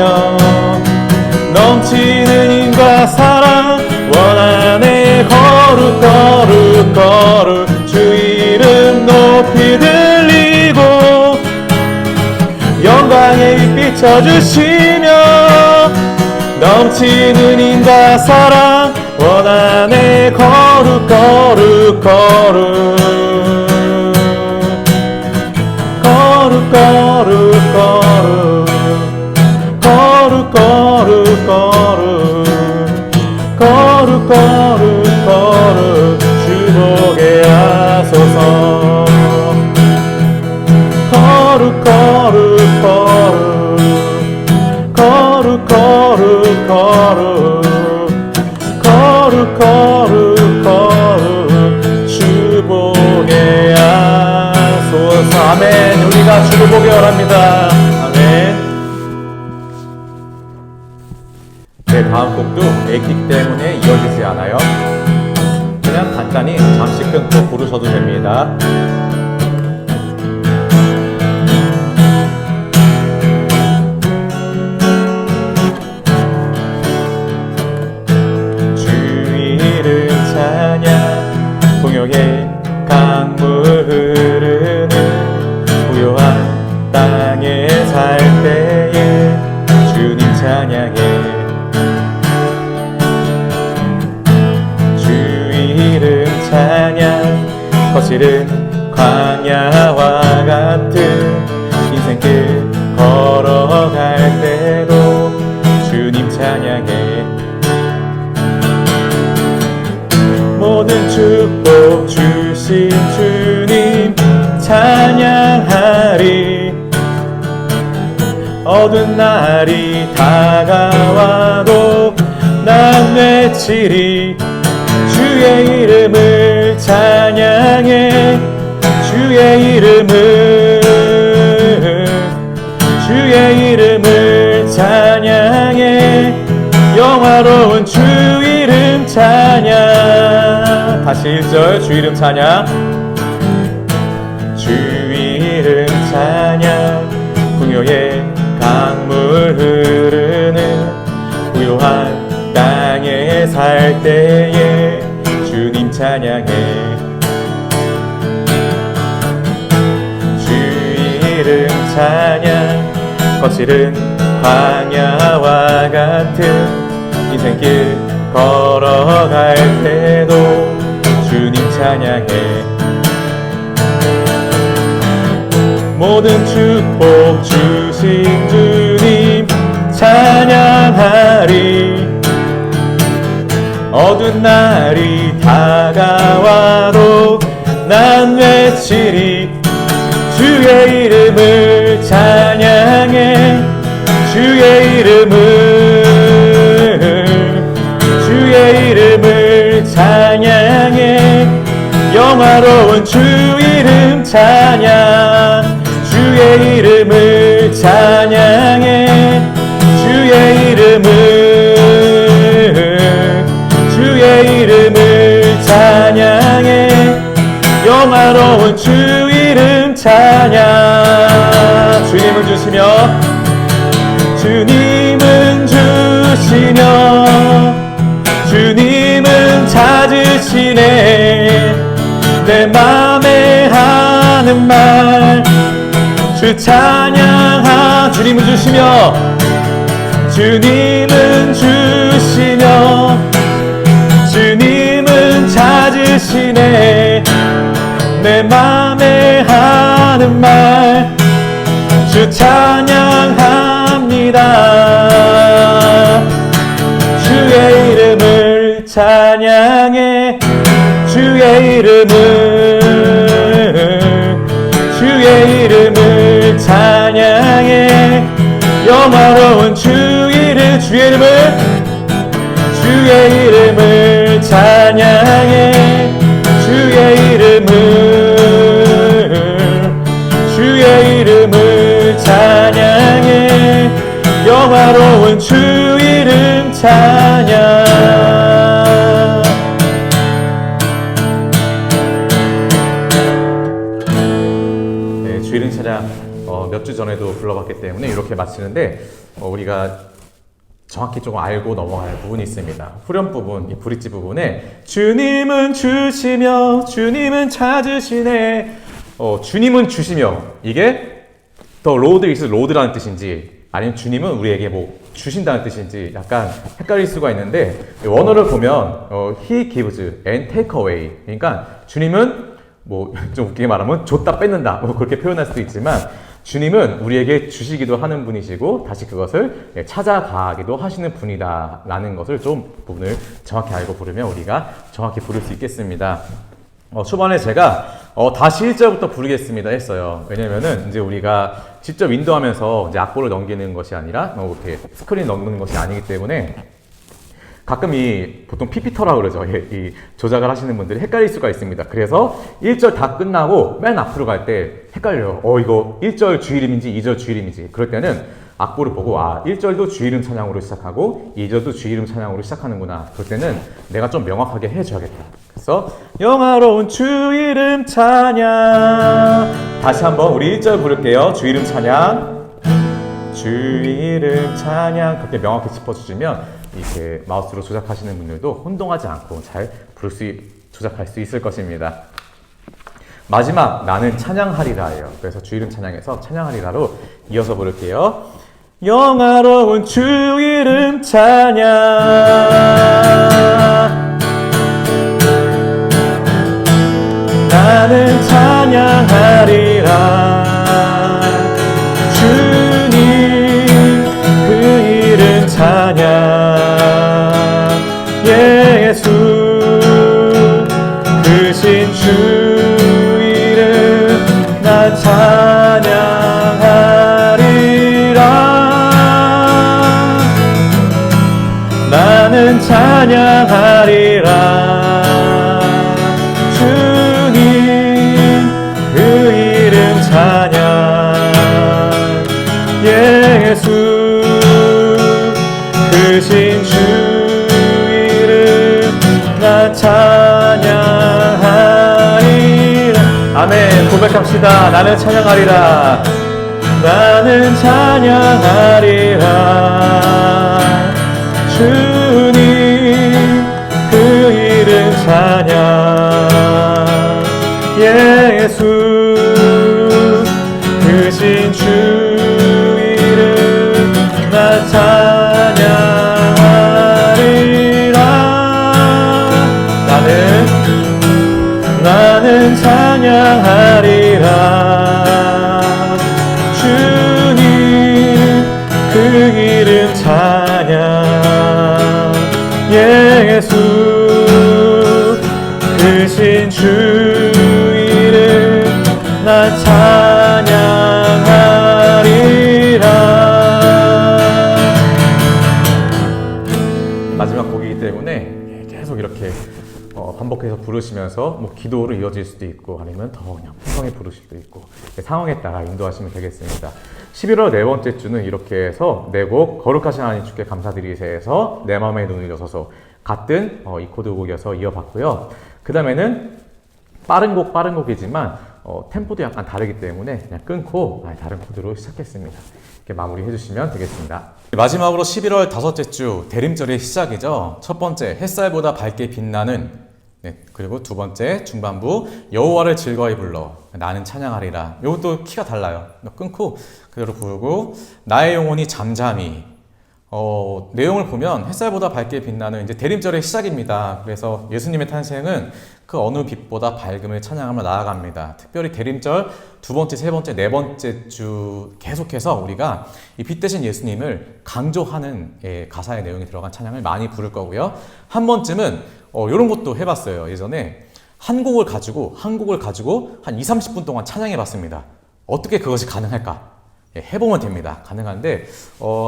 넘치는 힘과 사랑 원한의 거룩 거룩 거룩. 주 이름 높이 들리고 영광의 빛 비춰주시며 넘치는 힘과 사랑 원한의 거룩 거룩 거룩 거룩 거룩 거룩 거룩 거룩 거룩 거룩 거룩. 주 보게 하소서 거룩 거룩 거룩 거룩 거룩 거룩 거룩 거룩. 주 보게 하소서. 아멘. 우리가 주를 보게 원합니다. 아멘. 네, 다음 곡도 애기 때문에 이어지지 않아요. 그냥 간단히 잠시 끊고 부르셔도 됩니다. 주 이름 찬양 동역의 강물 흐르는 부요한 땅에 살 때에 주님 찬양해 찬양. 거칠은 광야와 같은 인생길 걸어갈 때도 주님 찬양해 모든 축복 주신 주님 찬양하리. 어두운 날이 다가와도 난 외치리. 주의 이름을 찬양해 주의 이름을 찬양해 영화로운 주 이름 찬양. 다시 1절 주 이름 찬양. 주 이름 찬양. 풍요의 강물 흐르는 부요한 땅에 살 때에 주님 찬양해 주 이름 찬양. 거칠은 광야와 같은 인생길 걸어갈 때도 주님 찬양해 모든 축복 주신 주님 찬양하리. 어두운 날이 다가와도 난 외치리. 주의 이름을 찬양해. 주의 이름을 찬양해. 영화로운 주 이름 찬양. 주의 이름을 찬양해. 주의 이름을 찬양해. 영화로운 주 이름 찬양. 주님을 주시며 주님은 주시며 주님은 찾으시네. 내 맘에 하는 말 주 찬양하. 주님은 주시며 주님은 주시며 주님은 찾으시네. 내 맘에 하는 말 주 찬양합니다. 주의 이름을 찬양해. 주의 이름을 찬양해. 영화로운 주의 이름을 찬양해. 주의 이름을 찬양해. 영화로운 주 이름 찬양. 네, 주 이름 찬양 몇 주 전에도 불러봤기 때문에 이렇게 마치는데 우리가 정확히 조금 알고 넘어갈 부분이 있습니다. 후렴 부분, 이 브릿지 부분에 주님은 주시며 주님은 찾으시네. 주님은 주시며, 이게 더 로드 is 로드라는 뜻인지 아니면 주님은 우리에게 뭐 주신다는 뜻인지 약간 헷갈릴 수가 있는데, 원어를 보면 he gives and take away, 그러니까 주님은 뭐 좀 웃기게 말하면 줬다 뺏는다 뭐 그렇게 표현할 수도 있지만, 주님은 우리에게 주시기도 하는 분이시고 다시 그것을 찾아가기도 하시는 분이다 라는 것을 좀 부분을 정확히 알고 부르면 우리가 정확히 부를 수 있겠습니다. 초반에 제가 다시 1절부터 부르겠습니다 했어요. 왜냐면은 이제 우리가 직접 인도하면서 이제 악보를 넘기는 것이 아니라 이렇게 스크린 넘기는 것이 아니기 때문에 가끔 보통 피피터라고 그러죠. 이 조작을 하시는 분들이 헷갈릴 수가 있습니다. 그래서 1절 다 끝나고 맨 앞으로 갈 때 헷갈려요. 이거 1절 주 이름인지 2절 주 이름인지. 그럴 때는 악보를 보고 1절도 주 이름 찬양으로 시작하고 2절도 주 이름 찬양으로 시작하는구나. 그럴 때는 내가 좀 명확하게 해줘야겠다. 그래서 영화로운 주 이름 찬양. 다시 한번 우리 1절 부를게요. 주 이름 찬양. 주 이름 찬양. 그렇게 명확히 짚어주시면 이렇게 마우스로 조작하시는 분들도 혼동하지 않고 잘 조작할 수 있을 것입니다. 마지막 나는 찬양하리라예요. 그래서 주 이름 찬양에서 찬양하리라로 이어서 부를게요. 영화로운 주 이름 찬양. 나는 찬양하리라. 주님 그 이름 찬양. 예수 크신 주 이름 나 찬양하리라. 나는 찬양하리라. 주님 그 이름 찬양. 예수 크신 주 나 찬양하리라. 아멘. 고백합시다. 나는 찬양하리라. 나는 찬양하리라. 주님 그 이름 찬양. 예수 크신 주 이름 나 찬양하리라. 나는 찬양하리라. 되신 주 이름 나 찬양하리라. 마지막 곡이기 때문에 계속 이렇게 반복해서 부르시면서 뭐 기도로 이어질 수도 있고 아니면 더 그냥 풍성히 부르실 수도 있고 상황에 따라 인도하시면 되겠습니다. 11월 네 번째 주는 이렇게 해서 네 곡 거룩하신 하나님 주께 감사드리세에서 내 마음의 눈을 여서서 같은 이 코드곡이어서 이어봤고요. 그 다음에는 빠른 곡이지만 템포도 약간 다르기 때문에 그냥 끊고 다른 코드로 시작했습니다. 이렇게 마무리해 주시면 되겠습니다.
마지막으로 11월 다섯째 주 대림절의 시작이죠. 첫 번째 햇살보다 밝게 빛나는, 그리고 두 번째 중반부 여호와를 즐거이 불러 나는 찬양하리라. 이것도 키가 달라요. 끊고 그대로 부르고 나의 영혼이 잠잠히. 내용을 보면 햇살보다 밝게 빛나는 이제 대림절의 시작입니다. 그래서 예수님의 탄생은 그 어느 빛보다 밝음을 찬양하며 나아갑니다. 특별히 대림절 두 번째, 세 번째, 네 번째 주 계속해서 우리가 이 빛 대신 예수님을 강조하는 가사의 내용이 들어간 찬양을 많이 부를 거고요. 한 번쯤은 이런 것도 해봤어요. 예전에 한 곡을 가지고 한 2, 30분 동안 찬양해 봤습니다. 어떻게 그것이 가능할까? 해보면 됩니다. 가능한데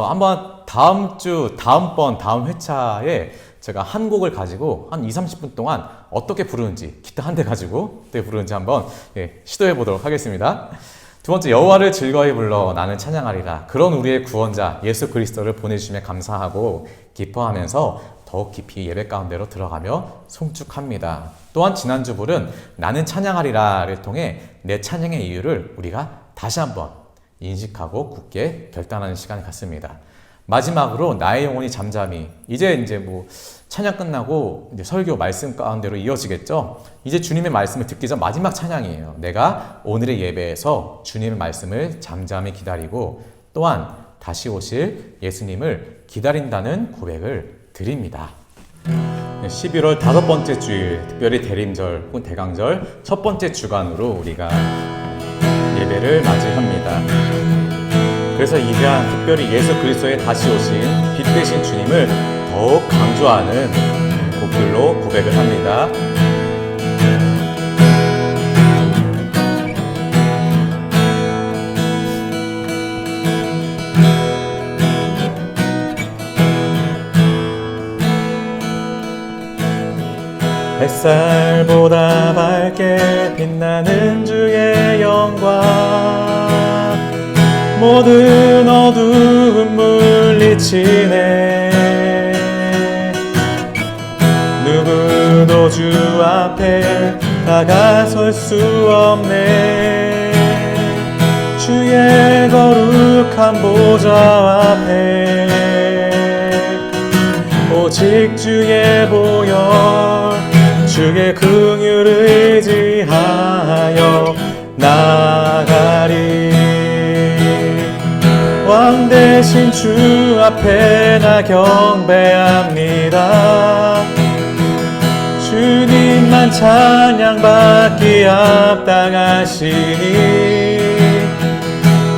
한번 다음 회차에 제가 한 곡을 가지고 한 2, 30분 동안 어떻게 부르는지, 기타 한 대 가지고 어떻게 부르는지 한번 시도해 보도록 하겠습니다. 두 번째, 여호와를 즐거이 불러 나는 찬양하리라. 그런 우리의 구원자 예수 그리스도를 보내주심에 감사하고 기뻐하면서 더욱 깊이 예배 가운데로 들어가며 송축합니다. 또한 지난주 부른 나는 찬양하리라를 통해 내 찬양의 이유를 우리가 다시 한번 인식하고 굳게 결단하는 시간을 갖습니다. 마지막으로 나의 영혼이 잠잠히. 이제 뭐 찬양 끝나고 이제 설교 말씀 가운데로 이어지겠죠. 이제 주님의 말씀을 듣기 전 마지막 찬양이에요. 내가 오늘의 예배에서 주님의 말씀을 잠잠히 기다리고 또한 다시 오실 예수님을 기다린다는 고백을 드립니다. 11월 다섯 번째 주일, 특별히 대림절 혹은 대강절 첫 번째 주간으로 우리가 예배를 맞이합니다. 그래서 이 시간 특별히 예수 그리스도의 다시 오신 빛 되신 주님을 더욱 강조하는 곡들로 고백을 합니다. 햇살보다 밝게 빛나는 주의 영광, 모든 어두움 물리치네. 누구도 주 앞에 다가설 수 없네. 주의 거룩한 보좌 앞에 오직 주의 보혈, 주의 긍휼을 의지하여 나가리. 왕 대신 주 앞에 나 경배합니다. 주님만 찬양받기 합당하시니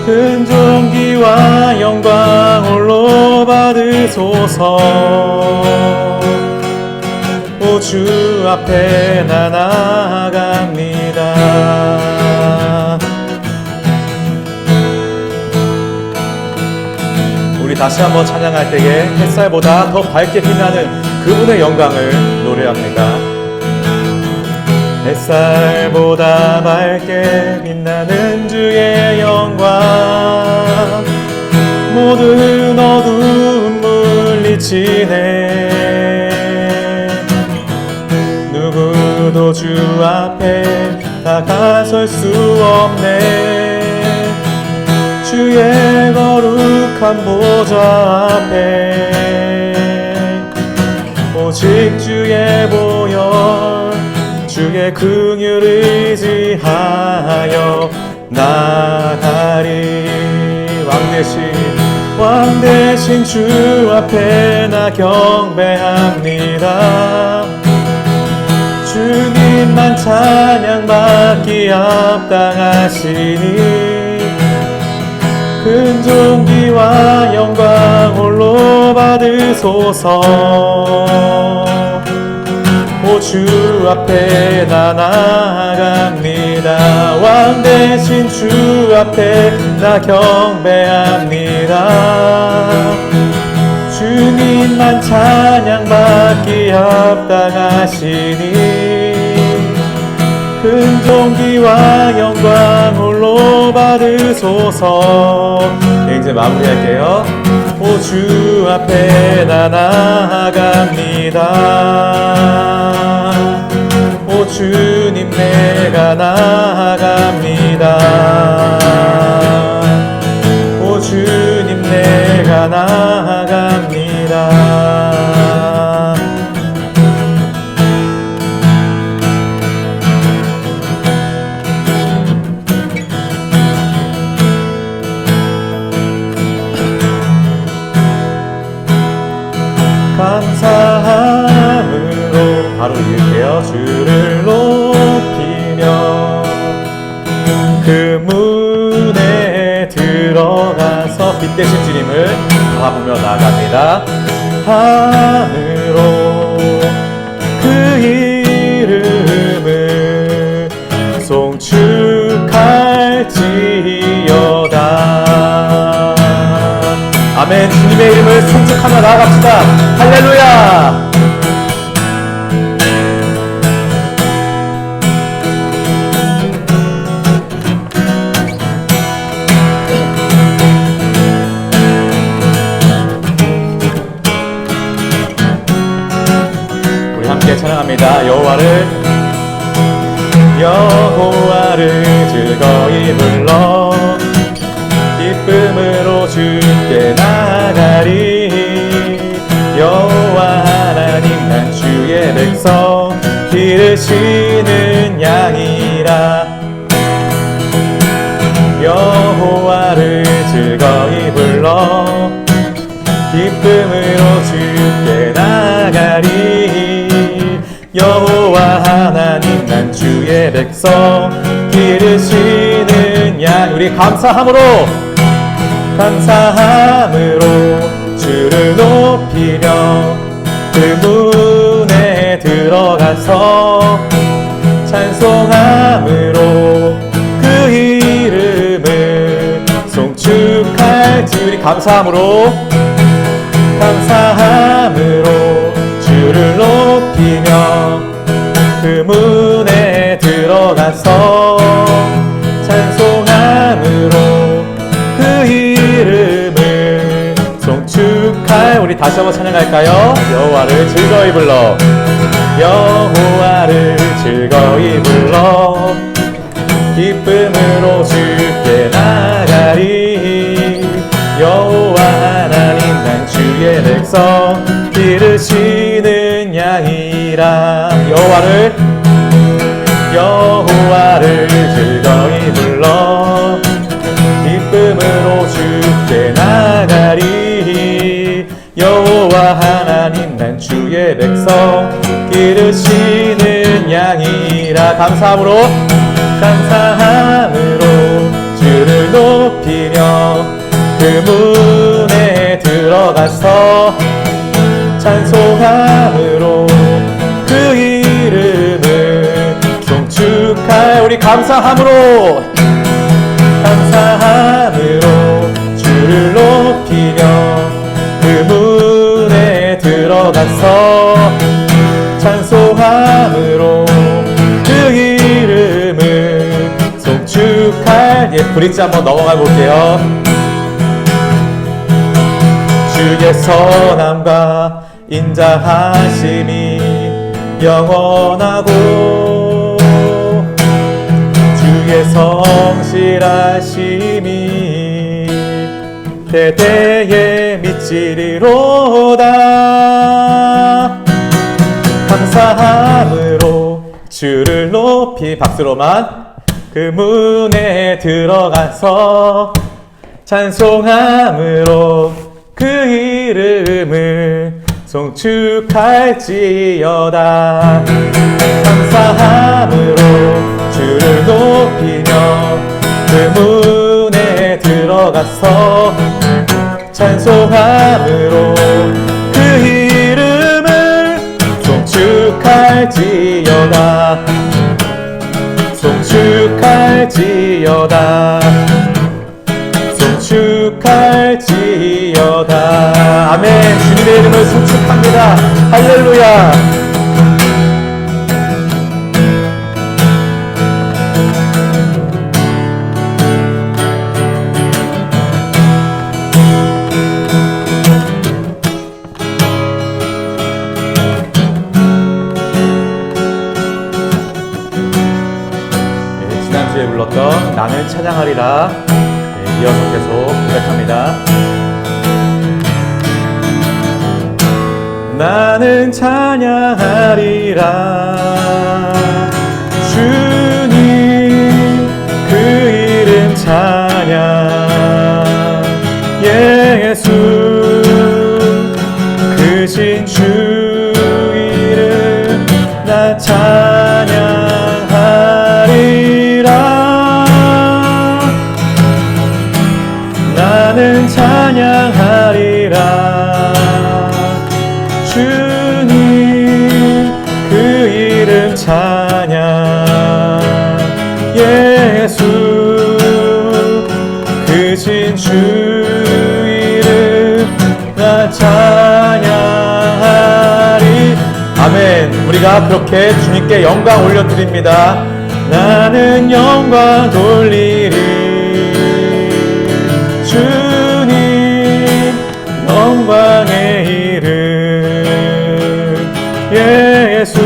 큰 존귀와 영광 홀로 받으소서. 오 주 앞에 나 나아갑니다. 우리 다시 한번 찬양할 때에 햇살보다 더 밝게 빛나는 그분의 영광을 노래합니다. 햇살보다 밝게 빛나는 주의 영광, 모든 어두움 물리치네. 누구도 주 앞에 다가설 수 없네. 주의 거룩한 보좌 앞에 오직 주의 보혈, 주의 긍휼을 의지하여 나가리. 왕 대신 주 앞에 나 경배합니다. 주님만 찬양받기 합당하시니 큰 존귀와 영광 홀로 받으소서. 오 오 주 앞에 나 나아갑니다. 왕 대신 주 앞에 나 경배합니다. 주님만 찬양받기 합당하시니 큰 존귀와 영광 홀로 받으소서. 이제 마무리할게요. 오 주 앞에 나 나아갑니다. 오 주님 내가 나아갑니다. 오 주님 내가 나아갑니다. 감사함으로 바로 읽을게요. 주를 높이며 그 문에 들어가서 빛 대신 주님을 바라보며 나갑니다. 함으로 그 이름을 송축할지어다. 아멘. 주님의 이름을 송축하며 나아갑시다. 할렐루야. 우리 함께 찬양합니다. 여호와를 즐거이 불러 기쁨으로 주께 나가리. 여호와 하나님 난 주의 백성 기르시는 양이라. 여호와를 즐거이 불러 기쁨으로 주께 나가리. 여호와 하나님 난 주의 백성 기르시는 양. 우리 감사함으로 주를 높이며 그 문에 들어가서 찬송함으로 그 이름을 송축할지. 우리 감사함으로 주를 높이며 그 문에 들어가서 찬송함으로 그 이름을 송축할. 우리 다시 한번 찬양할까요? 여호와를 즐거이 불러 기쁨으로 주께 나가리. 여호와 하나님 난 주의 백성 기르시는 양이라. 여호와를 즐거이 불러 기쁨으로 주께 나가리. 여호와 하나님 난 주의 백성 기르시는 양이라. 감사함으로 주를 높이며 그 문에 들어가서 찬송함으로 그 이름을 송축할. 우리 감사함으로 주를 높이며 그 문에 들어가서 찬송함으로 그 이름을 송축할. 브릿지 한번 넘어가 볼게요. 주의 선함과 인자하심이 영원하고 주의 성실하심이 대대에 미치리로다. 감사함으로 주를 높이. 박수로만 그 문에 들어가서 찬송함으로 그 이름을 송축할지어다. 감사함으로 주를 높이며 그 문에 들어가서 찬송함으로 그 이름을 송축할지어다.
송축할지어다 송축할지어다. 아멘. 주님의 이름을 송축합니다. 할렐루야. 지난주에 불렀던 나는 찬양하리라, 이어서 계속 고백합니다. 나는 찬양하리라 주님 그 이름 찬양 예수 크신 주 이름 나 찬양하리라 나는 찬양하리라 주님 그 이름 찬양 예수 크신 주 이름 나 찬양하리. 아멘. 우리가 그렇게 주님께 영광 올려드립니다. 나는 영광 돌리리 주님 영광의 이름 예수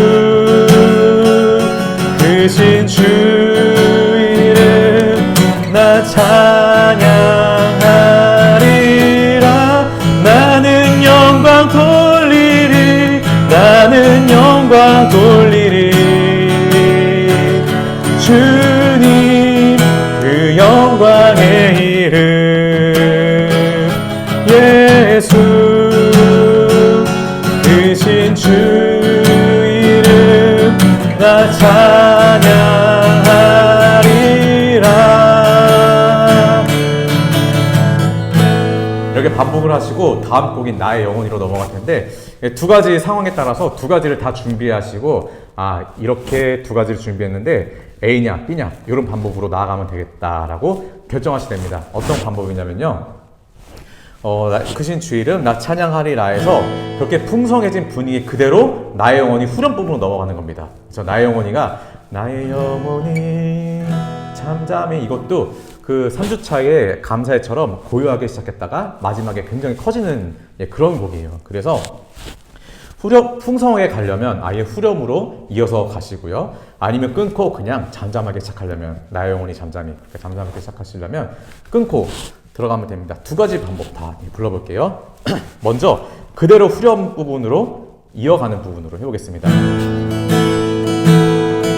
크신 주 이름 나 찬양하리라. 나는 영광 돌리리 나는 영광 돌리리 주님 그 영광의 이름 예수 크신 주 이름 나 찬양하리라. 이렇게 반복을 하시고 다음 곡인 나의 영혼이로 넘어갈 텐데, 두 가지 상황에 따라서 두 가지를 다 준비하시고 이렇게 두 가지를 준비했는데 A냐 B냐 이런 방법으로 나아가면 되겠다라고 결정하시면 됩니다. 어떤 방법이냐면요, 크신 주 이름 나 찬양하리라에서 그렇게 풍성해진 분위기 그대로 나의 영혼이 후렴부분으로 넘어가는 겁니다. 그래서 나의 영혼이가 나의 영혼이 잠잠히, 이것도 그 3주차의 감사회처럼 고요하게 시작했다가 마지막에 굉장히 커지는 그런 곡이에요. 그래서 풍성하게 가려면 아예 후렴으로 이어서 가시고요. 아니면 끊고 그냥 잠잠하게 시작하려면 나의 영혼이 잠잠하게 시작하시려면 끊고 들어가면 됩니다. 두 가지 방법 다 불러볼게요. 먼저 그대로 후렴 부분으로 이어가는 부분으로 해보겠습니다.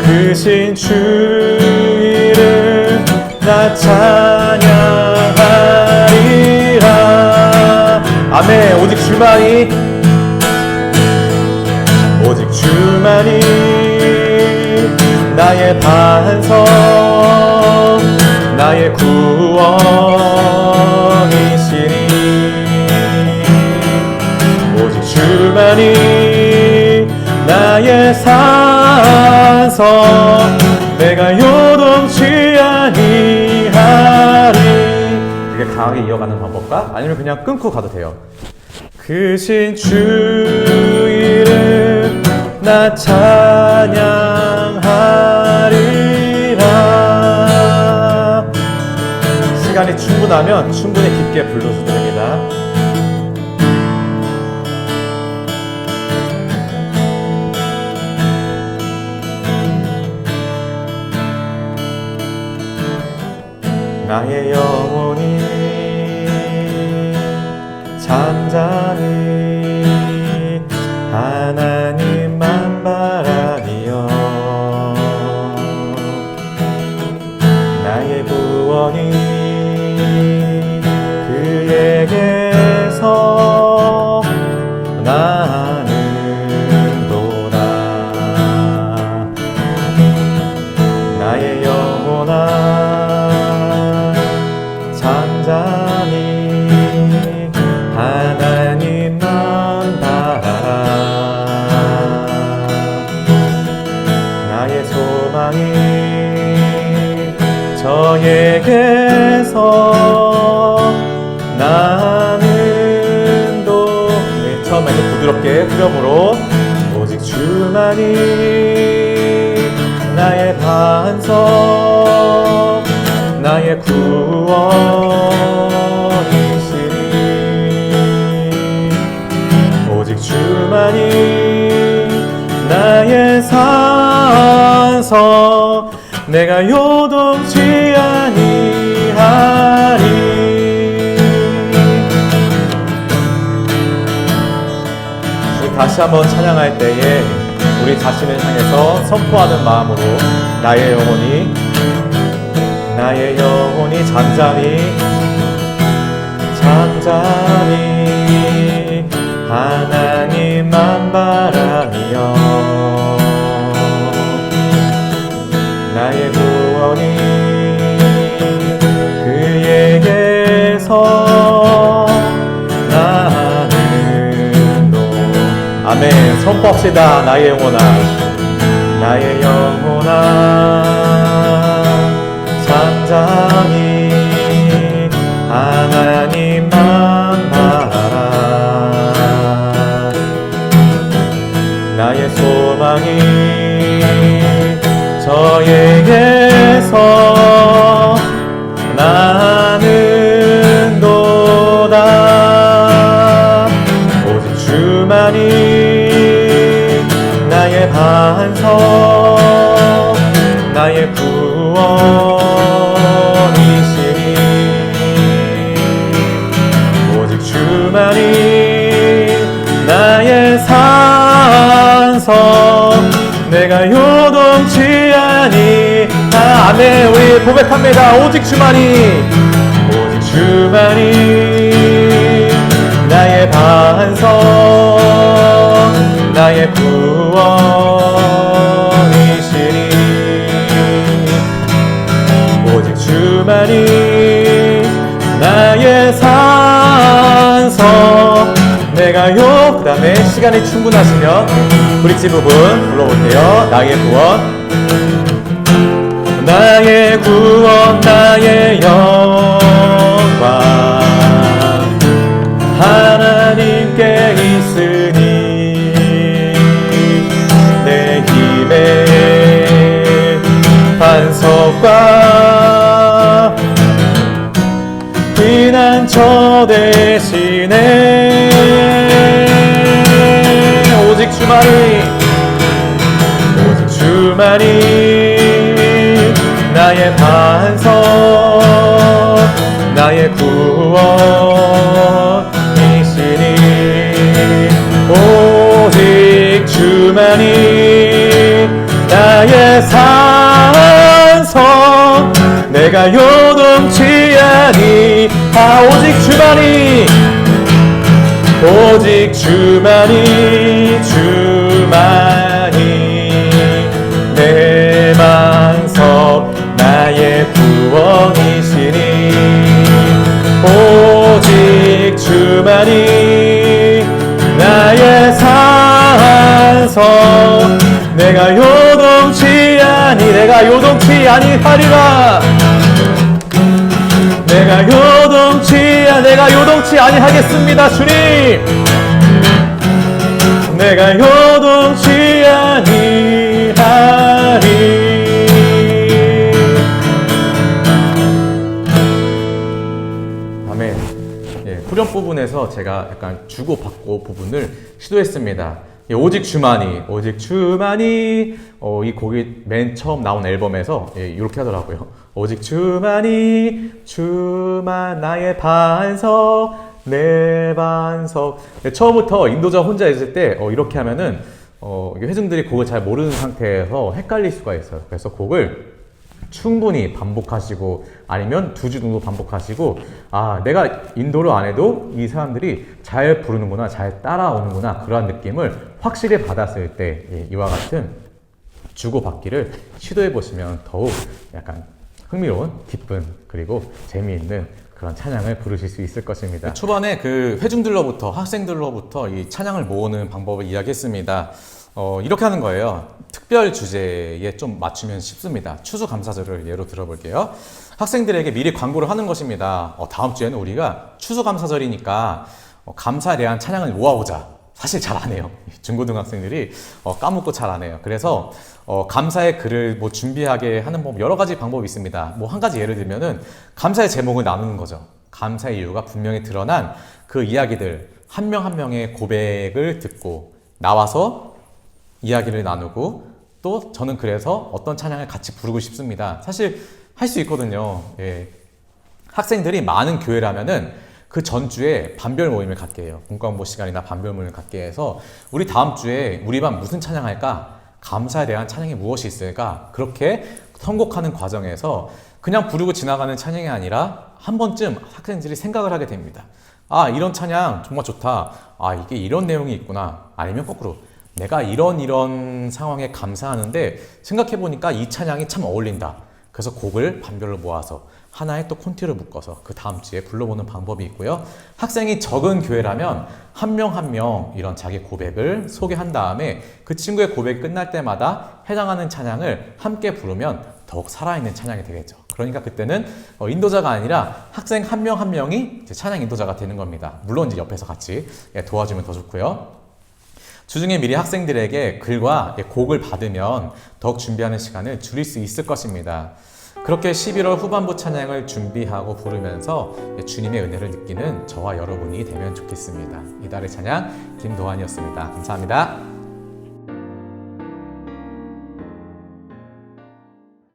크신 주 이름 나 찬양하리라. 아멘. 오직 주만이 나의 반석 나의 구원이시니 오직 주만이 나의 산성 내가 요동치 아니하리. 이게 강하게 이어가는 방법과 아니면 그냥 끊고 가도 돼요. 크신 주 이름 나 찬양하리라. 시간이 충분하면 충분히 깊게 불러주셔도 됩니다. 나의 영혼이 잠잠히 하나님만 바라니요 나의 구원이 그에게서 나는도다. 나의 영혼아 잠잠히 하나님만 바라라. 나의 소망이 저에게서 나는 도 네, 처음에는 부드럽게 후렴으로 오직 주만이 나의 반석 나의 구원이시니 오직 주만이 나의 산석 내가 요동치 아니하리. 우리 다시 한번 찬양할 때에 우리 자신을 향해서 선포하는 마음으로 나의 영혼이 잠잠히 하나님만 바라며 나의 구원이 그에게서 나는 도 아멘. 선포합시다. 나의 영혼아 잠잠히 하나님만 바라 나의 소망이 저에게서 나는 도다 오직 주만이 나의 반석 나의 구원이시니 오직 주만이 나의 산석 내가 요동치 아멘. 우리 고백합니다. 오직 주만이 나의 반석 나의 구원이시니 오직 주만이 나의 산석 내가 그 다음에 시간이 충분하시면 브릿지 부분 불러볼게요. 나의 구원 나의 영광 하나님께 있으니 내 힘의 반석과 피난처 대신에 오직 주만이 나의 반석 나의 구원이시니 오직 주만이 나의 산석 내가 요동치 아니 오직 주만이 내 반석 나의 구원이시니 오직 주만이 나의 산석 내가 요동치 아니하리라 내가 요동치 아니하겠습니다. 주님 내가 요동치 아니하리. 아멘. 예, 후렴 부분에서 제가 약간 주고받고 부분을 시도했습니다. 예, 오직 주만이 이 곡이 맨 처음 나온 앨범에서 이렇게 하더라고요. 오직 주만 나의 반석 내 반석. 네, 처음부터 인도자 혼자 있을 때 이렇게 하면은 회중들이 곡을 잘 모르는 상태에서 헷갈릴 수가 있어요. 그래서 곡을 충분히 반복하시고 아니면 2주 정도 반복하시고 내가 인도를 안 해도 이 사람들이 잘 부르는구나, 잘 따라오는구나 그런 느낌을 확실히 받았을 때 이와 같은 주고받기를 시도해 보시면 더욱 약간 흥미로운, 기쁜, 그리고 재미있는 그런 찬양을 부르실 수 있을 것입니다. 초반에 그 회중들로부터, 학생들로부터 이 찬양을 모으는 방법을 이야기했습니다.
이렇게 하는 거예요. 특별 주제에 좀 맞추면 쉽습니다. 추수감사절을 예로 들어볼게요. 학생들에게 미리 광고를 하는 것입니다. 다음 주에는 우리가 추수감사절이니까 감사에 대한 찬양을 모아보자. 사실 잘 안 해요. 중고등학생들이 까먹고 잘 안 해요. 그래서 감사의 글을 뭐 준비하게 하는 법 여러 가지 방법이 있습니다. 뭐 한 가지 예를 들면은 감사의 제목을 나누는 거죠. 감사의 이유가 분명히 드러난 그 이야기들 한 명 한 명의 고백을 듣고 나와서 이야기를 나누고 또 저는 그래서 어떤 찬양을 같이 부르고 싶습니다. 사실 할 수 있거든요. 예. 학생들이 많은 교회라면은 그 전주에 반별 모임을 갖게 해요. 공과공부 시간이나 반별 모임을 갖게 해서 우리 다음 주에 우리 반 무슨 찬양할까? 감사에 대한 찬양이 무엇이 있을까? 그렇게 선곡하는 과정에서 그냥 부르고 지나가는 찬양이 아니라 한 번쯤 학생들이 생각을 하게 됩니다. 아, 이런 찬양 정말 좋다. 아, 이게 이런 내용이 있구나. 아니면 거꾸로 내가 이런 상황에 감사하는데 생각해보니까 이 찬양이 참 어울린다. 그래서 곡을 반별로 모아서 하나의 또 콘티를 묶어서 그 다음 주에 불러보는 방법이 있고요. 학생이 적은 교회라면 한 명 한 명 이런 자기 고백을 소개한 다음에 그 친구의 고백이 끝날 때마다 해당하는 찬양을 함께 부르면 더욱 살아있는 찬양이 되겠죠. 그러니까 그때는 인도자가 아니라 학생 한 명 한 명이 이제 찬양 인도자가 되는 겁니다. 물론 이제 옆에서 같이 도와주면 더 좋고요. 주중에 미리 학생들에게 글과 곡을 받으면 더욱 준비하는 시간을 줄일 수 있을 것입니다. 그렇게 11월 후반부 찬양을 준비하고 부르면서 주님의 은혜를 느끼는 저와 여러분이 되면 좋겠습니다. 이달의 찬양 김도환이었습니다. 감사합니다.